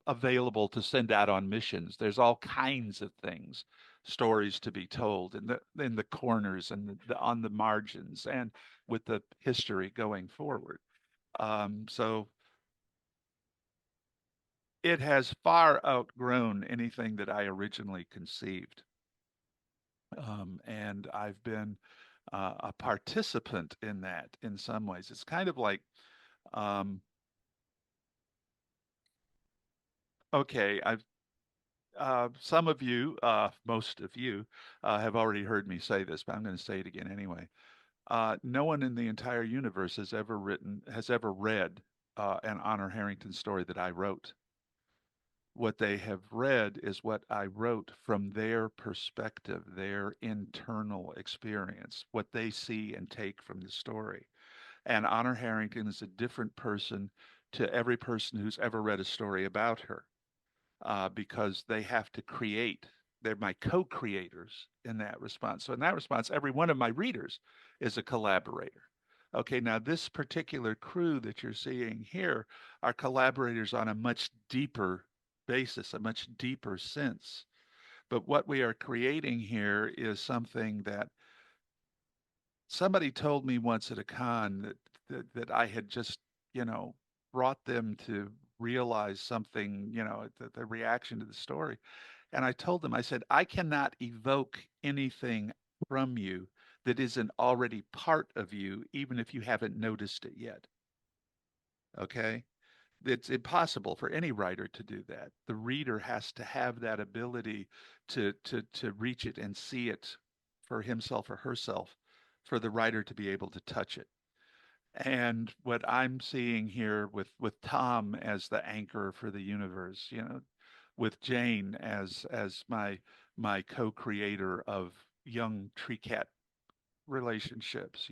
available to send out on missions, there's all kinds of things, stories to be told in the corners and on the margins and with the history going forward. So it has far outgrown anything that I originally conceived. And I've been a participant in that in some ways. It's kind of like, okay, some of you, most of you, have already heard me say this, but I'm going to say it again anyway. No one in the entire universe has ever read an Honor Harrington story that I wrote. What they have read is what I wrote from their perspective, their internal experience, what they see and take from the story. And Honor Harrington is a different person to every person who's ever read a story about her, because they have to create. They're my co-creators in that response. So in that response, every one of my readers is a collaborator. Okay, now this particular crew that you're seeing here are collaborators on a much deeper basis, a much deeper sense. But what we are creating here is something that somebody told me once at a con that I had just, brought them to realize something, the reaction to the story. And I told them, I said, I cannot evoke anything from you that isn't already part of you, even if you haven't noticed it yet. Okay? It's impossible for any writer to do that. The reader has to have that ability to reach it and see it for himself or herself, for the writer to be able to touch it. And what I'm seeing here with Tom as the anchor for the universe, with Jane as my co-creator of young tree cat relationships,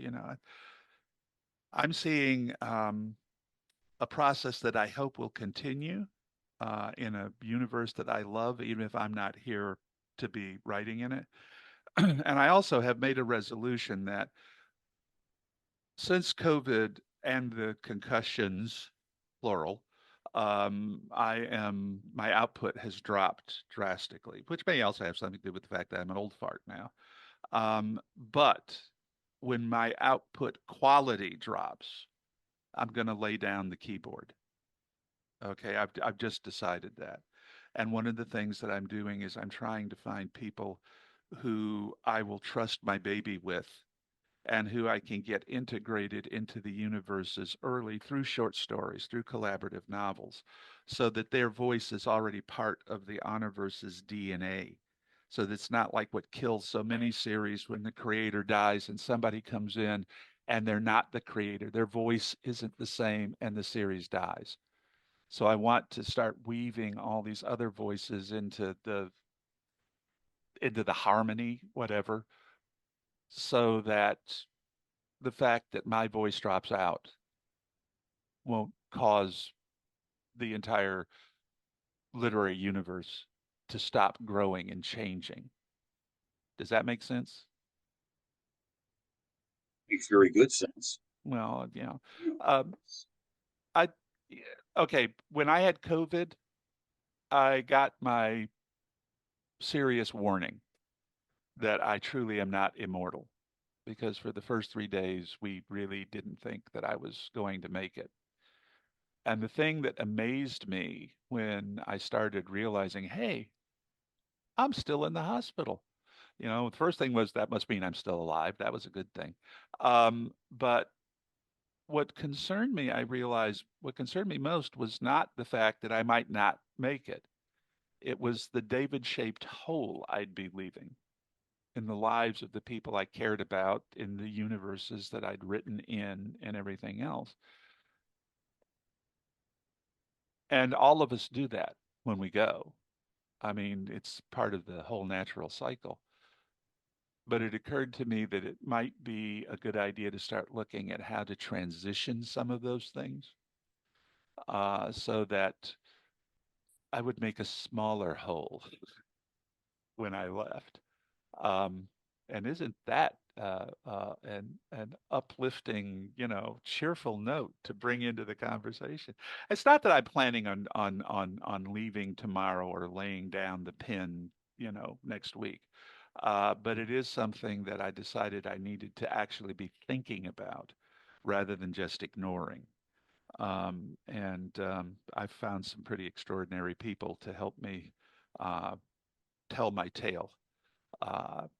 I'm seeing a process that I hope will continue in a universe that I love, even if I'm not here to be writing in it. And I also have made a resolution that since COVID and the concussions, plural, my output has dropped drastically, which may also have something to do with the fact that I'm an old fart now. But when my output quality drops, I'm going to lay down the keyboard. Okay, I've just decided that. And one of the things that I'm doing is I'm trying to find people who I will trust my baby with and who I can get integrated into the universes early through short stories, through collaborative novels, so that their voice is already part of the Honorverse's DNA. So that's not like what kills so many series when the creator dies and somebody comes in and they're not the creator. Their voice isn't the same and the series dies. So I want to start weaving all these other voices into the harmony, whatever, so that the fact that my voice drops out won't cause the entire literary universe to stop growing and changing. Does that make sense? Makes very good sense. Well, I okay. When I had COVID, I got my serious warning that I truly am not immortal, because for the first 3 days, we really didn't think that I was going to make it. And the thing that amazed me when I started realizing, hey, I'm still in the hospital. The first thing was, that must mean I'm still alive. That was a good thing. But I realized what concerned me most was not the fact that I might not make it. It was the David-shaped hole I'd be leaving in the lives of the people I cared about, in the universes that I'd written in, and everything else. And all of us do that when we go. I mean, it's part of the whole natural cycle. But it occurred to me that it might be a good idea to start looking at how to transition some of those things, so that I would make a smaller hole when I left. And isn't that an uplifting, cheerful note to bring into the conversation? It's not that I'm planning on leaving tomorrow or laying down the pen, next week. But it is something that I decided I needed to actually be thinking about rather than just ignoring. I've found some pretty extraordinary people to help me tell my tale,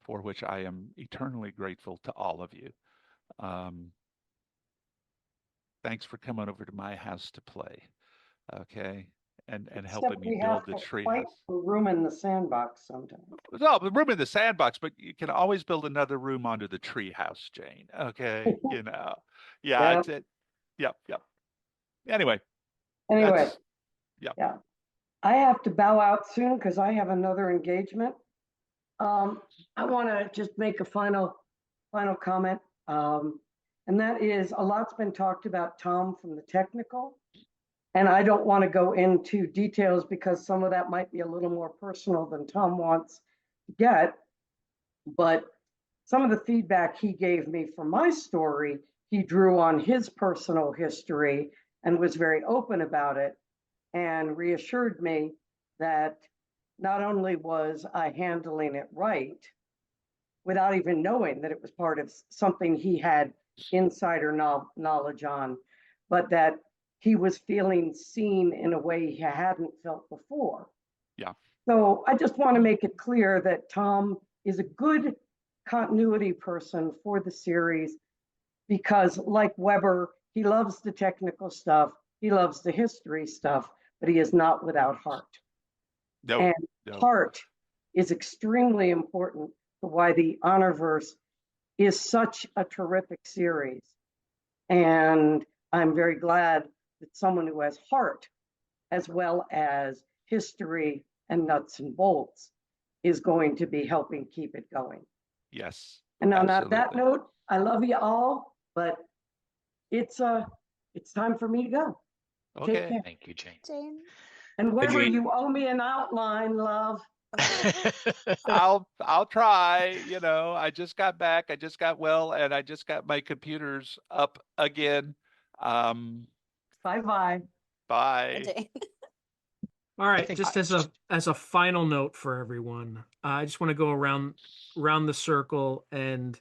for which I am eternally grateful to all of you. Thanks for coming over to my house to play, okay? And helping me build the treehouse. Room in the sandbox sometimes. No, the room in the sandbox, but you can always build another room under the treehouse, Jane. Okay, yeah, Yep. it's it. Yep. Anyway, Anyway, yep. yeah. I have to bow out soon because I have another engagement. I want to just make a final comment. And that is, a lot's been talked about Tom from the technical. And I don't want to go into details because some of that might be a little more personal than Tom wants to get. But some of the feedback he gave me for my story, he drew on his personal history and was very open about it, and reassured me that not only was I handling it right, without even knowing that it was part of something he had insider knowledge on, but that he was feeling seen in a way he hadn't felt before. Yeah. So I just want to make it clear that Tom is a good continuity person for the series, because like Weber, he loves the technical stuff, he loves the history stuff, but he is not without heart. No, and no. Heart is extremely important for why the Honorverse is such a terrific series. And I'm very glad that someone who has heart, as well as history and nuts and bolts, is going to be helping keep it going. Yes. And on absolutely. that note, I love you all, but it's time for me to go. Okay. Take care. Thank you, Jane. Jane. And Weber, Jane. you owe me an outline, love. I'll try. I just got back. I just got well, and I just got my computers up again. Bye-bye. Bye. Jane. All right, think just I- as a final note for everyone, I just want to go around the circle and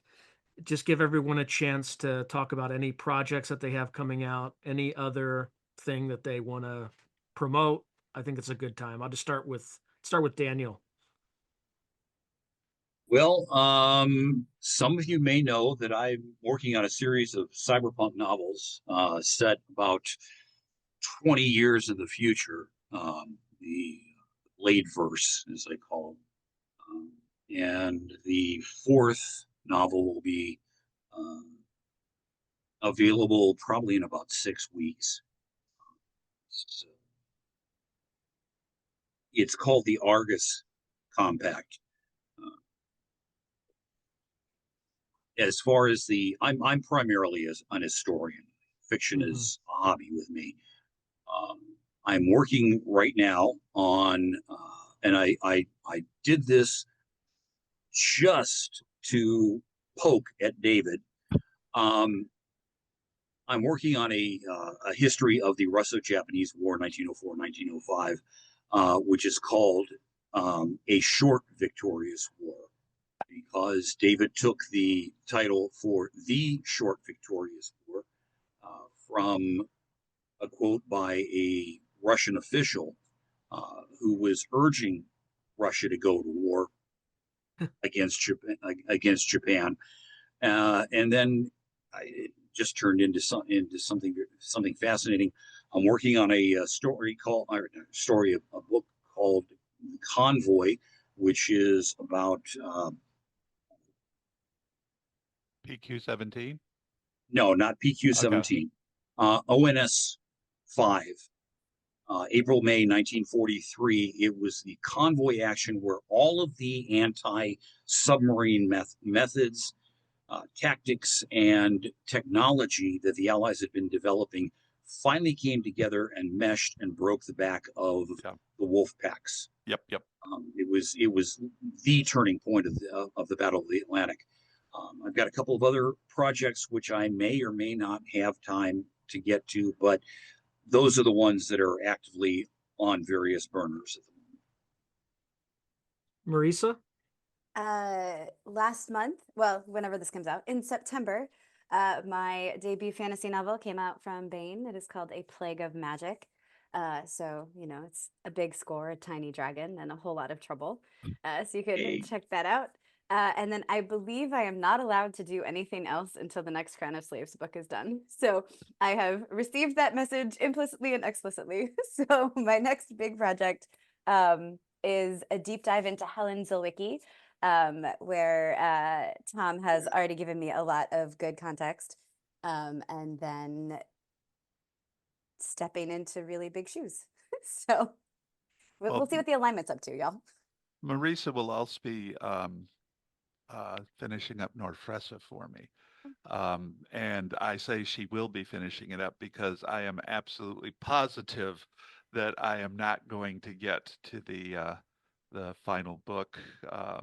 just give everyone a chance to talk about any projects that they have coming out, any other thing that they want to promote. I think it's a good time. I'll just start with Daniel. Well, some of you may know that I'm working on a series of cyberpunk novels set about 20 years in the future, the Blade verse, as I call them. And the fourth novel will be available probably in about 6 weeks. So it's called the Argus Compact. As far as I'm primarily an historian. Fiction is a hobby with me. I'm working right now on, and I did this just to poke at David. Um, I'm working on a history of the Russo-Japanese War, 1904-1905, which is called A Short Victorious War, because David took the title for The Short Victorious War from a quote by a Russian official who was urging Russia to go to war against Japan, and then it just turned into something fascinating. I'm working on a book called Convoy, which is about PQ-17. no, not PQ-17, ONS 5. April-May 1943, it was the convoy action where all of the anti-submarine methods, tactics, and technology that the Allies had been developing finally came together and meshed and broke the back of the Wolf packs. Yep. It was the turning point of the Battle of the Atlantic. I've got a couple of other projects which I may or may not have time to get to, but those are the ones that are actively on various burners at the moment. Marisa? Last month, well, whenever this comes out, in September, my debut fantasy novel came out from Baen. It is called A Plague of Magic. So, it's a big score, a tiny dragon, and a whole lot of trouble. So you can check that out. And then I believe I am not allowed to do anything else until the next Crown of Slaves book is done. So I have received that message implicitly and explicitly. So my next big project is a deep dive into Helen Zilwicki, where Tom has already given me a lot of good context, and then stepping into really big shoes. So we'll see what the alignment's up to, y'all. Marisa will also be finishing up Norfressa for me. And I say she will be finishing it up because I am absolutely positive that I am not going to get to the final book. I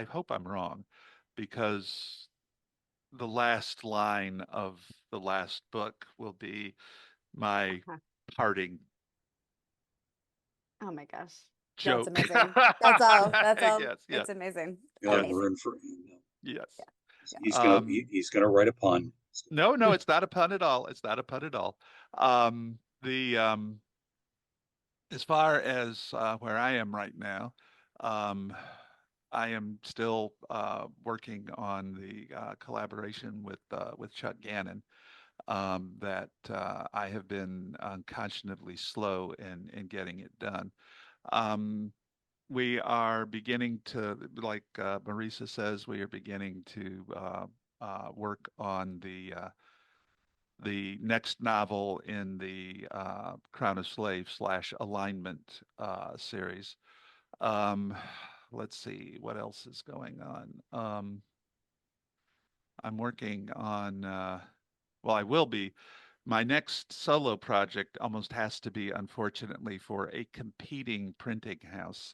hope I'm wrong, because the last line of the last book will be my parting Oh my gosh. joke. That's amazing. That's all. Yes. It's amazing. God, Amazing. we're in for Yes. He's gonna write a pun. No, it's not a pun at all. It's not a pun at all. As far as where I am right now, I am still working on the collaboration with Chuck Gannon. That I have been unconscionably slow in getting it done. We are beginning to, like Marisa says, we are beginning to work on the next novel in the Crown of Slaves / Alignment series. Let's see what else is going on. I'm working on, I will be. My next solo project almost has to be, unfortunately, for a competing printing house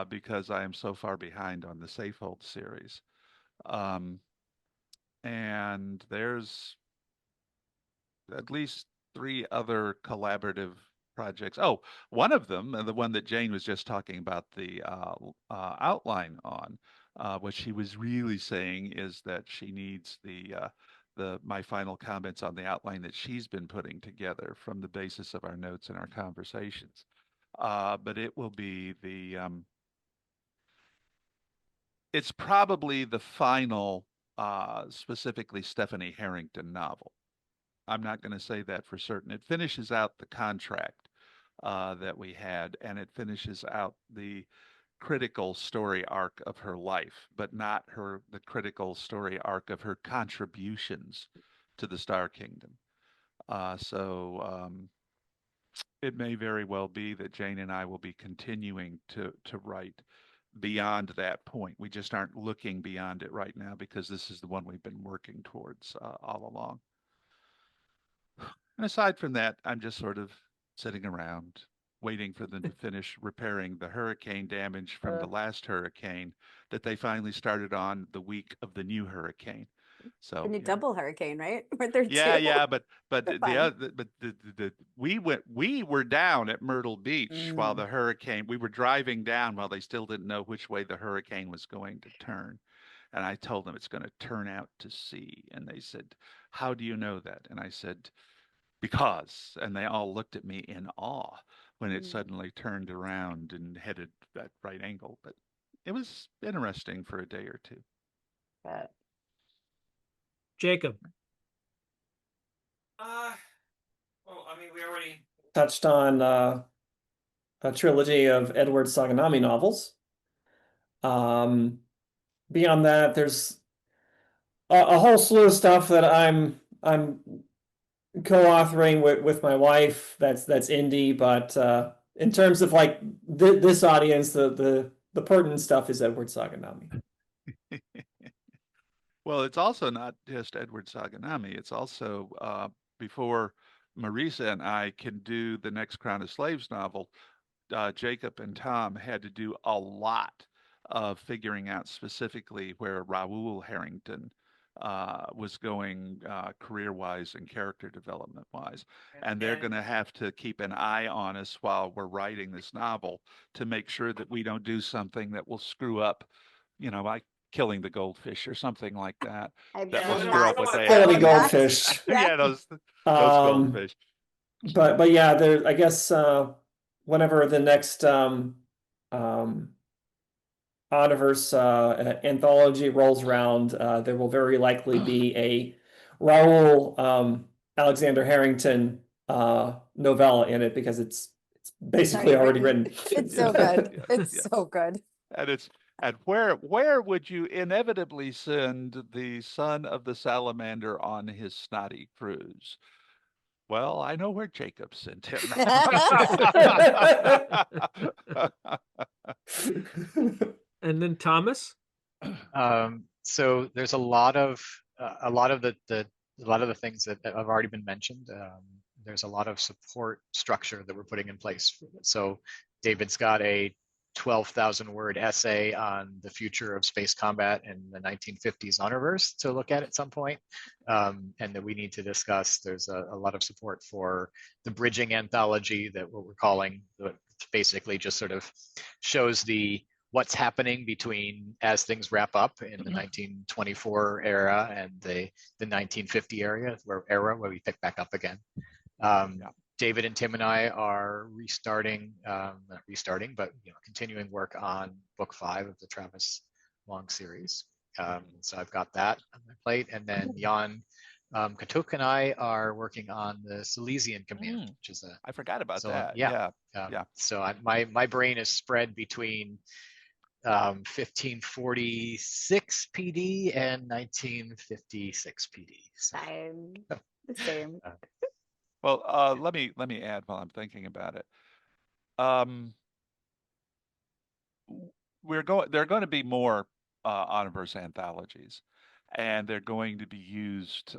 because I am so far behind on the Safehold series. And there's at least 3 other collaborative projects. Oh, one of them, the one that Jane was just talking about the outline on, what she was really saying is that she needs my final comments on the outline that she's been putting together from the basis of our notes and our conversations. But it will be it's probably the final, specifically Stephanie Harrington novel. I'm not going to say that for certain. It finishes out the contract that we had, and it finishes out the critical story arc of her life, but not the critical story arc of her contributions to the Star Kingdom. So it may very well be that Jane and I will be continuing to write beyond that point. We just aren't looking beyond it right now because this is the one we've been working towards all along. And aside from that, I'm just sort of sitting around waiting for them to finish repairing the hurricane damage from the last hurricane that they finally started on the week of the new hurricane. So The new you know, double hurricane, right? Weren't there yeah, two? yeah, but They're the fun. other, but we were down at Myrtle Beach while the hurricane. We were driving down while they still didn't know which way the hurricane was going to turn, and I told them it's going to turn out to sea, and they said, "How do you know that?" And I said, "Because," and they all looked at me in awe when it suddenly turned around and headed that right angle. But it was interesting for a day or two. But Jacob. Well, I mean, we already touched on a trilogy of Edward Saganami novels. Beyond that, there's a whole slew of stuff that I'm co-authoring with my wife. That's indie, but in terms of like this audience, the pertinent stuff is Edward Saganami. Well, it's also not just Edward Saganami. It's also before Marisa and I can do the next Crown of Slaves novel, Jacob and Tom had to do a lot of figuring out specifically where Raoul Harrington was going career-wise and character development-wise. And they're going to have to keep an eye on us while we're writing this novel to make sure that we don't do something that will screw up, like killing the goldfish or something like that. I That will will screw not up what they Quality have. goldfish. Yeah, those Um, goldfish. but yeah, there I guess whenever the next Omniverse anthology rolls around, there will very likely be a Raoul Alexander Harrington novella in it because it's basically already written. It's so good. Yes, It's yes. so good. And where would you inevitably send the son of the salamander on his snotty cruise? Well, I know where Jacob sent him. And then Thomas. So there's a lot of the things that have already been mentioned. There's a lot of support structure that we're putting in place. So David's got a 12,000 word essay on the future of space combat in the 1950s Honorverse to look at some point, and that we need to discuss. There's a lot of support for the bridging anthology that what we're calling, basically just sort of shows what's happening between as things wrap up in the 1924 era and the 1950 era where we pick back up again. David and Tim and I are not restarting, but continuing work on book 5 of the Travis Long series. So I've got that on my plate, and then Jan Katuk and I are working on the Silesian Command, which is I forgot about that. Yeah. Yeah. So my brain is spread between 1546 PD and 1956 PD. So. Same. Well, let me add while I'm thinking about it. There are going to be more Omniverse anthologies, and they're going to be used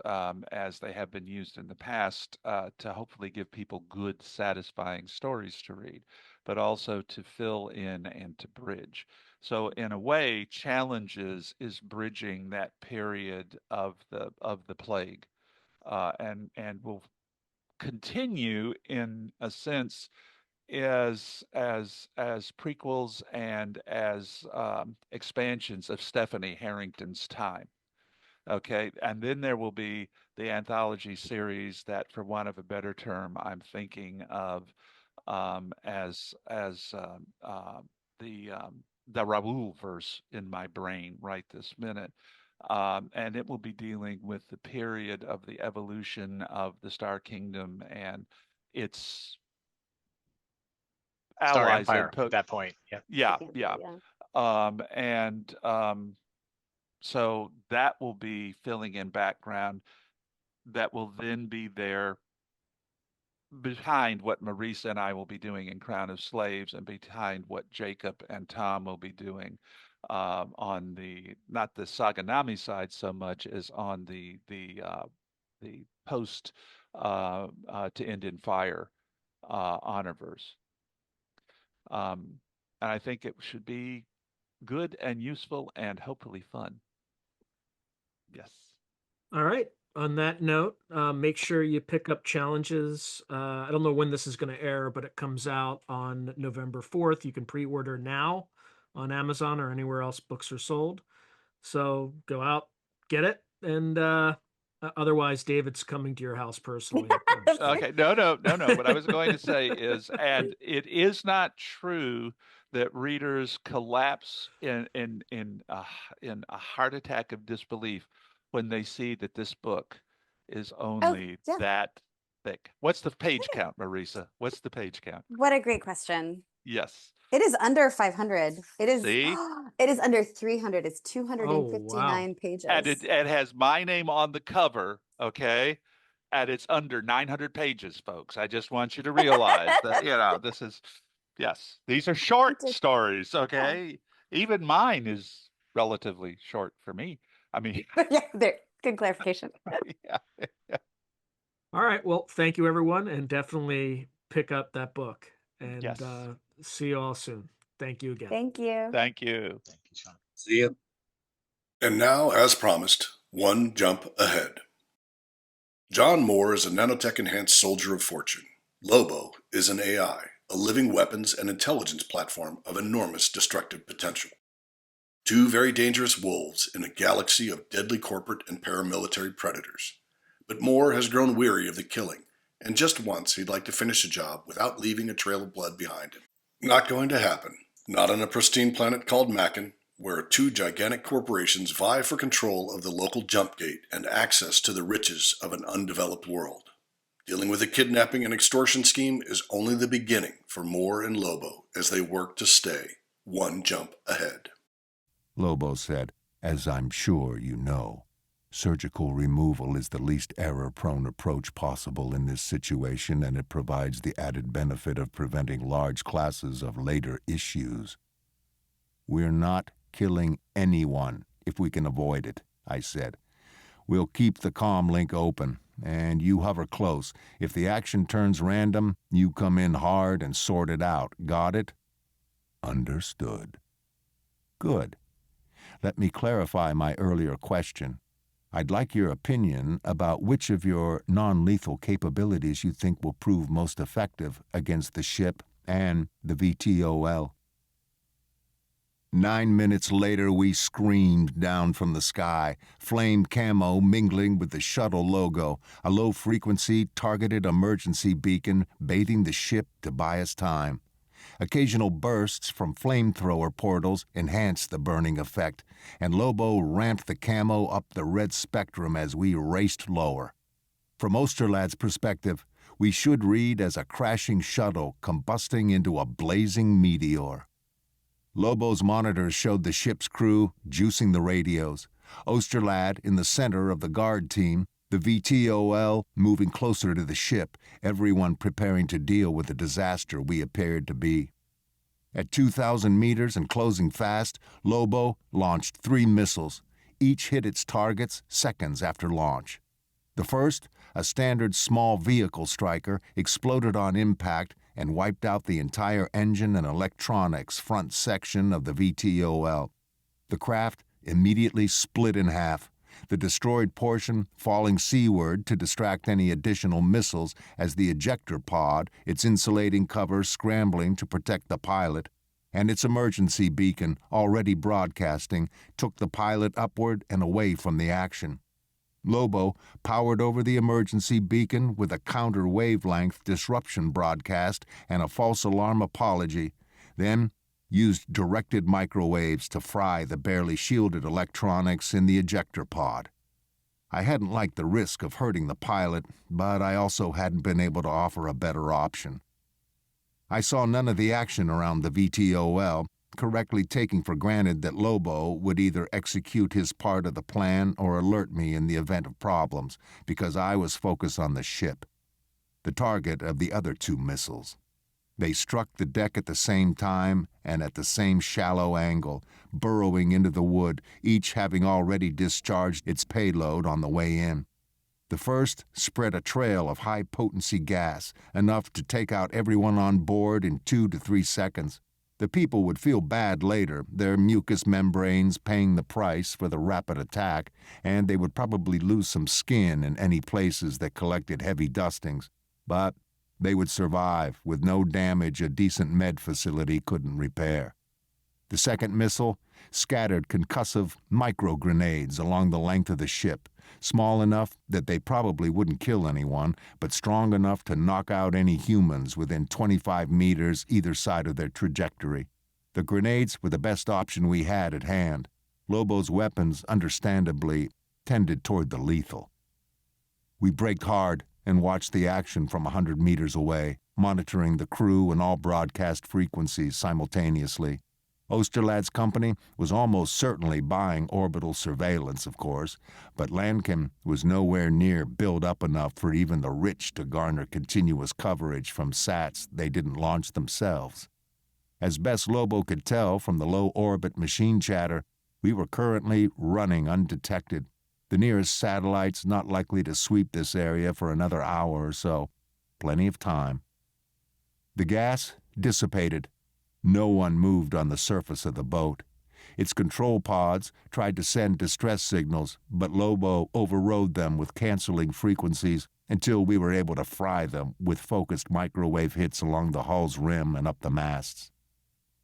as they have been used in the past to hopefully give people good, satisfying stories to read, but also to fill in and to bridge. So in a way, Challenges is bridging that period of the plague, and will continue in a sense as prequels and as expansions of Stephanie Harrington's time. Okay, and then there will be the anthology series that, for want of a better term, I'm thinking of as the Raoul verse in my brain right this minute. And it will be dealing with the period of the evolution of the Star Kingdom and its Star allies Empire at that point. Yeah. So that will be filling in background that will then be there behind what Marisa and I will be doing in Crown of Slaves and behind what Jacob and Tom will be doing on not the Saganami side so much as on the post to End in Fire honorverse. And I think it should be good and useful and hopefully fun. Yes. All right. On that note, make sure you pick up challenges. I don't know when this is going to air, but it comes out on November 4th. You can pre-order now on Amazon or anywhere else books are sold. So go out, get it, and otherwise, David's coming to your house personally. Okay. No. What I was going to say is, and it is not true that readers collapse in a heart attack of disbelief when they see that this book is only yeah. that thick. What's the page count, Marisa? What's the page count? What a great question. Yes. It is under 500. It is. See? It is under 300. It's 259 wow. pages. And it has my name on the cover, okay? And it's under 900 pages, folks. I just want you to realize that, this is, yes, these are short stories, okay? Even mine is relatively short for me. I mean, Yeah, there. Good clarification. yeah. All right. Well, thank you, everyone, and definitely pick up that book. And Yes. See you all soon. Thank you again. Thank you. Thank you. Thank you, Sean. See you. And now, as promised, one jump ahead. John Moore is a nanotech-enhanced soldier of fortune. Lobo is an AI, a living weapons and intelligence platform of enormous destructive potential. Two very dangerous wolves in a galaxy of deadly corporate and paramilitary predators. But Moore has grown weary of the killing, and just once he'd like to finish a job without leaving a trail of blood behind him. Not going to happen. Not on a pristine planet called Macon, where two gigantic corporations vie for control of the local jump gate and access to the riches of an undeveloped world. Dealing with a kidnapping and extortion scheme is only the beginning for Moore and Lobo as they work to stay one jump ahead. Lobo said, "As I'm sure you know, surgical removal is the least error-prone approach possible in this situation, and it provides the added benefit of preventing large classes of later issues." "We're not killing anyone if we can avoid it," I said. "We'll keep the comm link open, and you hover close. If the action turns random, you come in hard and sort it out. Got it?" "Understood." "Good. Let me clarify my earlier question. I'd like your opinion about which of your non-lethal capabilities you think will prove most effective against the ship and the VTOL." 9 minutes later, we screamed down from the sky, flame camo mingling with the shuttle logo, a low-frequency, targeted emergency beacon bathing the ship to buy us time. Occasional bursts from flamethrower portals enhanced the burning effect, and Lobo ramped the camo up the red spectrum as we raced lower. From Osterlad's perspective, we should read as a crashing shuttle combusting into a blazing meteor. Lobo's monitors showed the ship's crew juicing the radios, Osterlad in the center of the guard team, the VTOL moving closer to the ship, everyone preparing to deal with the disaster we appeared to be. At 2,000 meters and closing fast, Lobo launched 3 missiles. Each hit its targets seconds after launch. The first, a standard small vehicle striker, exploded on impact and wiped out the entire engine and electronics front section of the VTOL. The craft immediately split in half, the destroyed portion falling seaward to distract any additional missiles as the ejector pod, its insulating cover scrambling to protect the pilot, and its emergency beacon, already broadcasting, took the pilot upward and away from the action. Lobo powered over the emergency beacon with a counter-wavelength disruption broadcast and a false alarm apology, then used directed microwaves to fry the barely shielded electronics in the ejector pod. I hadn't liked the risk of hurting the pilot, but I also hadn't been able to offer a better option. I saw none of the action around the VTOL, correctly taking for granted that Lobo would either execute his part of the plan or alert me in the event of problems, because I was focused on the ship, the target of the other 2 missiles. They struck the deck at the same time and at the same shallow angle, burrowing into the wood, each having already discharged its payload on the way in. The first spread a trail of high-potency gas, enough to take out everyone on board in 2 to 3 seconds. The people would feel bad later, their mucous membranes paying the price for the rapid attack, and they would probably lose some skin in any places that collected heavy dustings. But they would survive with no damage a decent med facility couldn't repair. The second missile scattered concussive micro-grenades along the length of the ship, small enough that they probably wouldn't kill anyone, but strong enough to knock out any humans within 25 meters either side of their trajectory. The grenades were the best option we had at hand. Lobo's weapons, understandably, tended toward the lethal. We braked hard and watched the action from 100 meters away, monitoring the crew and all broadcast frequencies simultaneously. Osterlad's company was almost certainly buying orbital surveillance, of course, but Landcom was nowhere near built up enough for even the rich to garner continuous coverage from sats they didn't launch themselves. As best Lobo could tell from the low-orbit machine chatter, we were currently running undetected, the nearest satellites not likely to sweep this area for another hour or so. Plenty of time. The gas dissipated. No one moved on the surface of the boat. Its control pods tried to send distress signals, but Lobo overrode them with canceling frequencies until we were able to fry them with focused microwave hits along the hull's rim and up the masts.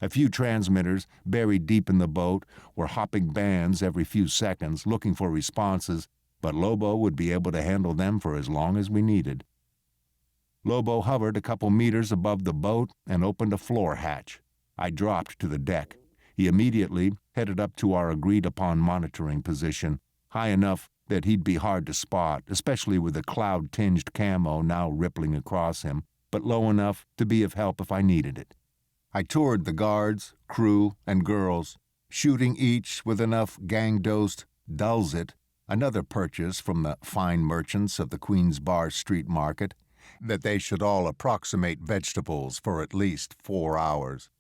A few transmitters, buried deep in the boat, were hopping bands every few seconds, looking for responses, but Lobo would be able to handle them for as long as we needed. Lobo hovered a couple meters above the boat and opened a floor hatch. I dropped to the deck. He immediately headed up to our agreed-upon monitoring position, high enough that he'd be hard to spot, especially with the cloud-tinged camo now rippling across him, but low enough to be of help if I needed it. I toured the guards, crew, and girls, shooting each with enough gang-dosed dulcet, another purchase from the fine merchants of the Queen's Bar Street Market, that they should all approximate vegetables for at least 4 hours.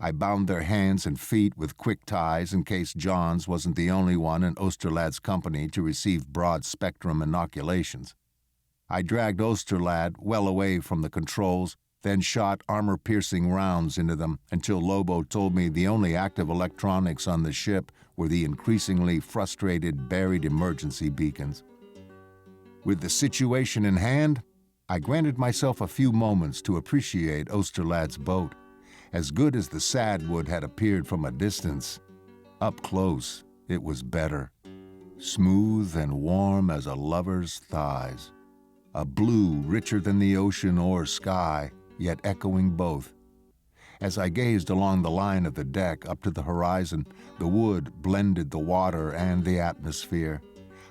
I bound their hands and feet with quick ties in case Johns wasn't the only one in Osterlad's company to receive broad-spectrum inoculations. I dragged Osterlad well away from the controls, then shot armor-piercing rounds into them until Lobo told me the only active electronics on the ship were the increasingly frustrated buried emergency beacons. With the situation in hand, I granted myself a few moments to appreciate Osterlad's boat. As good as the Sadwood had appeared from a distance, up close it was better. Smooth and warm as a lover's thighs. A blue richer than the ocean or sky, yet echoing both. As I gazed along the line of the deck up to the horizon, the wood blended the water and the atmosphere.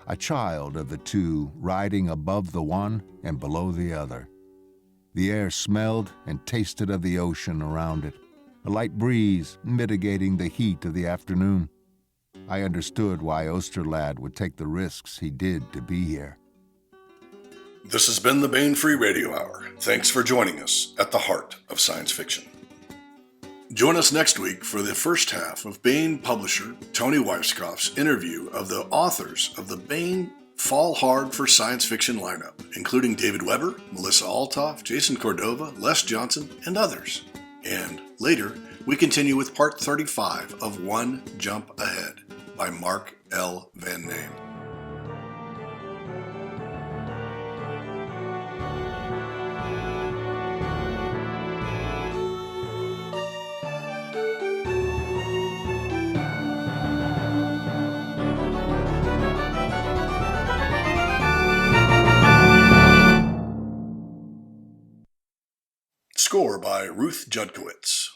A child of the two riding above the one and below the other. The air smelled and tasted of the ocean around it, a light breeze mitigating the heat of the afternoon. I understood why Osterlad would take the risks he did to be here. This has been the Baen Free Radio Hour. Thanks for joining us at the heart of science fiction. Join us next week for the first half of Baen publisher Tony Weisskopf's interview of the authors of the Baen Fall Hard for Science Fiction lineup, including David Weber, Melissa Altoff, Jason Cordova, Les Johnson, and others. And later, we continue with part 35 of One Jump Ahead by Mark L. Van Name. Score by Ruth Judkowitz.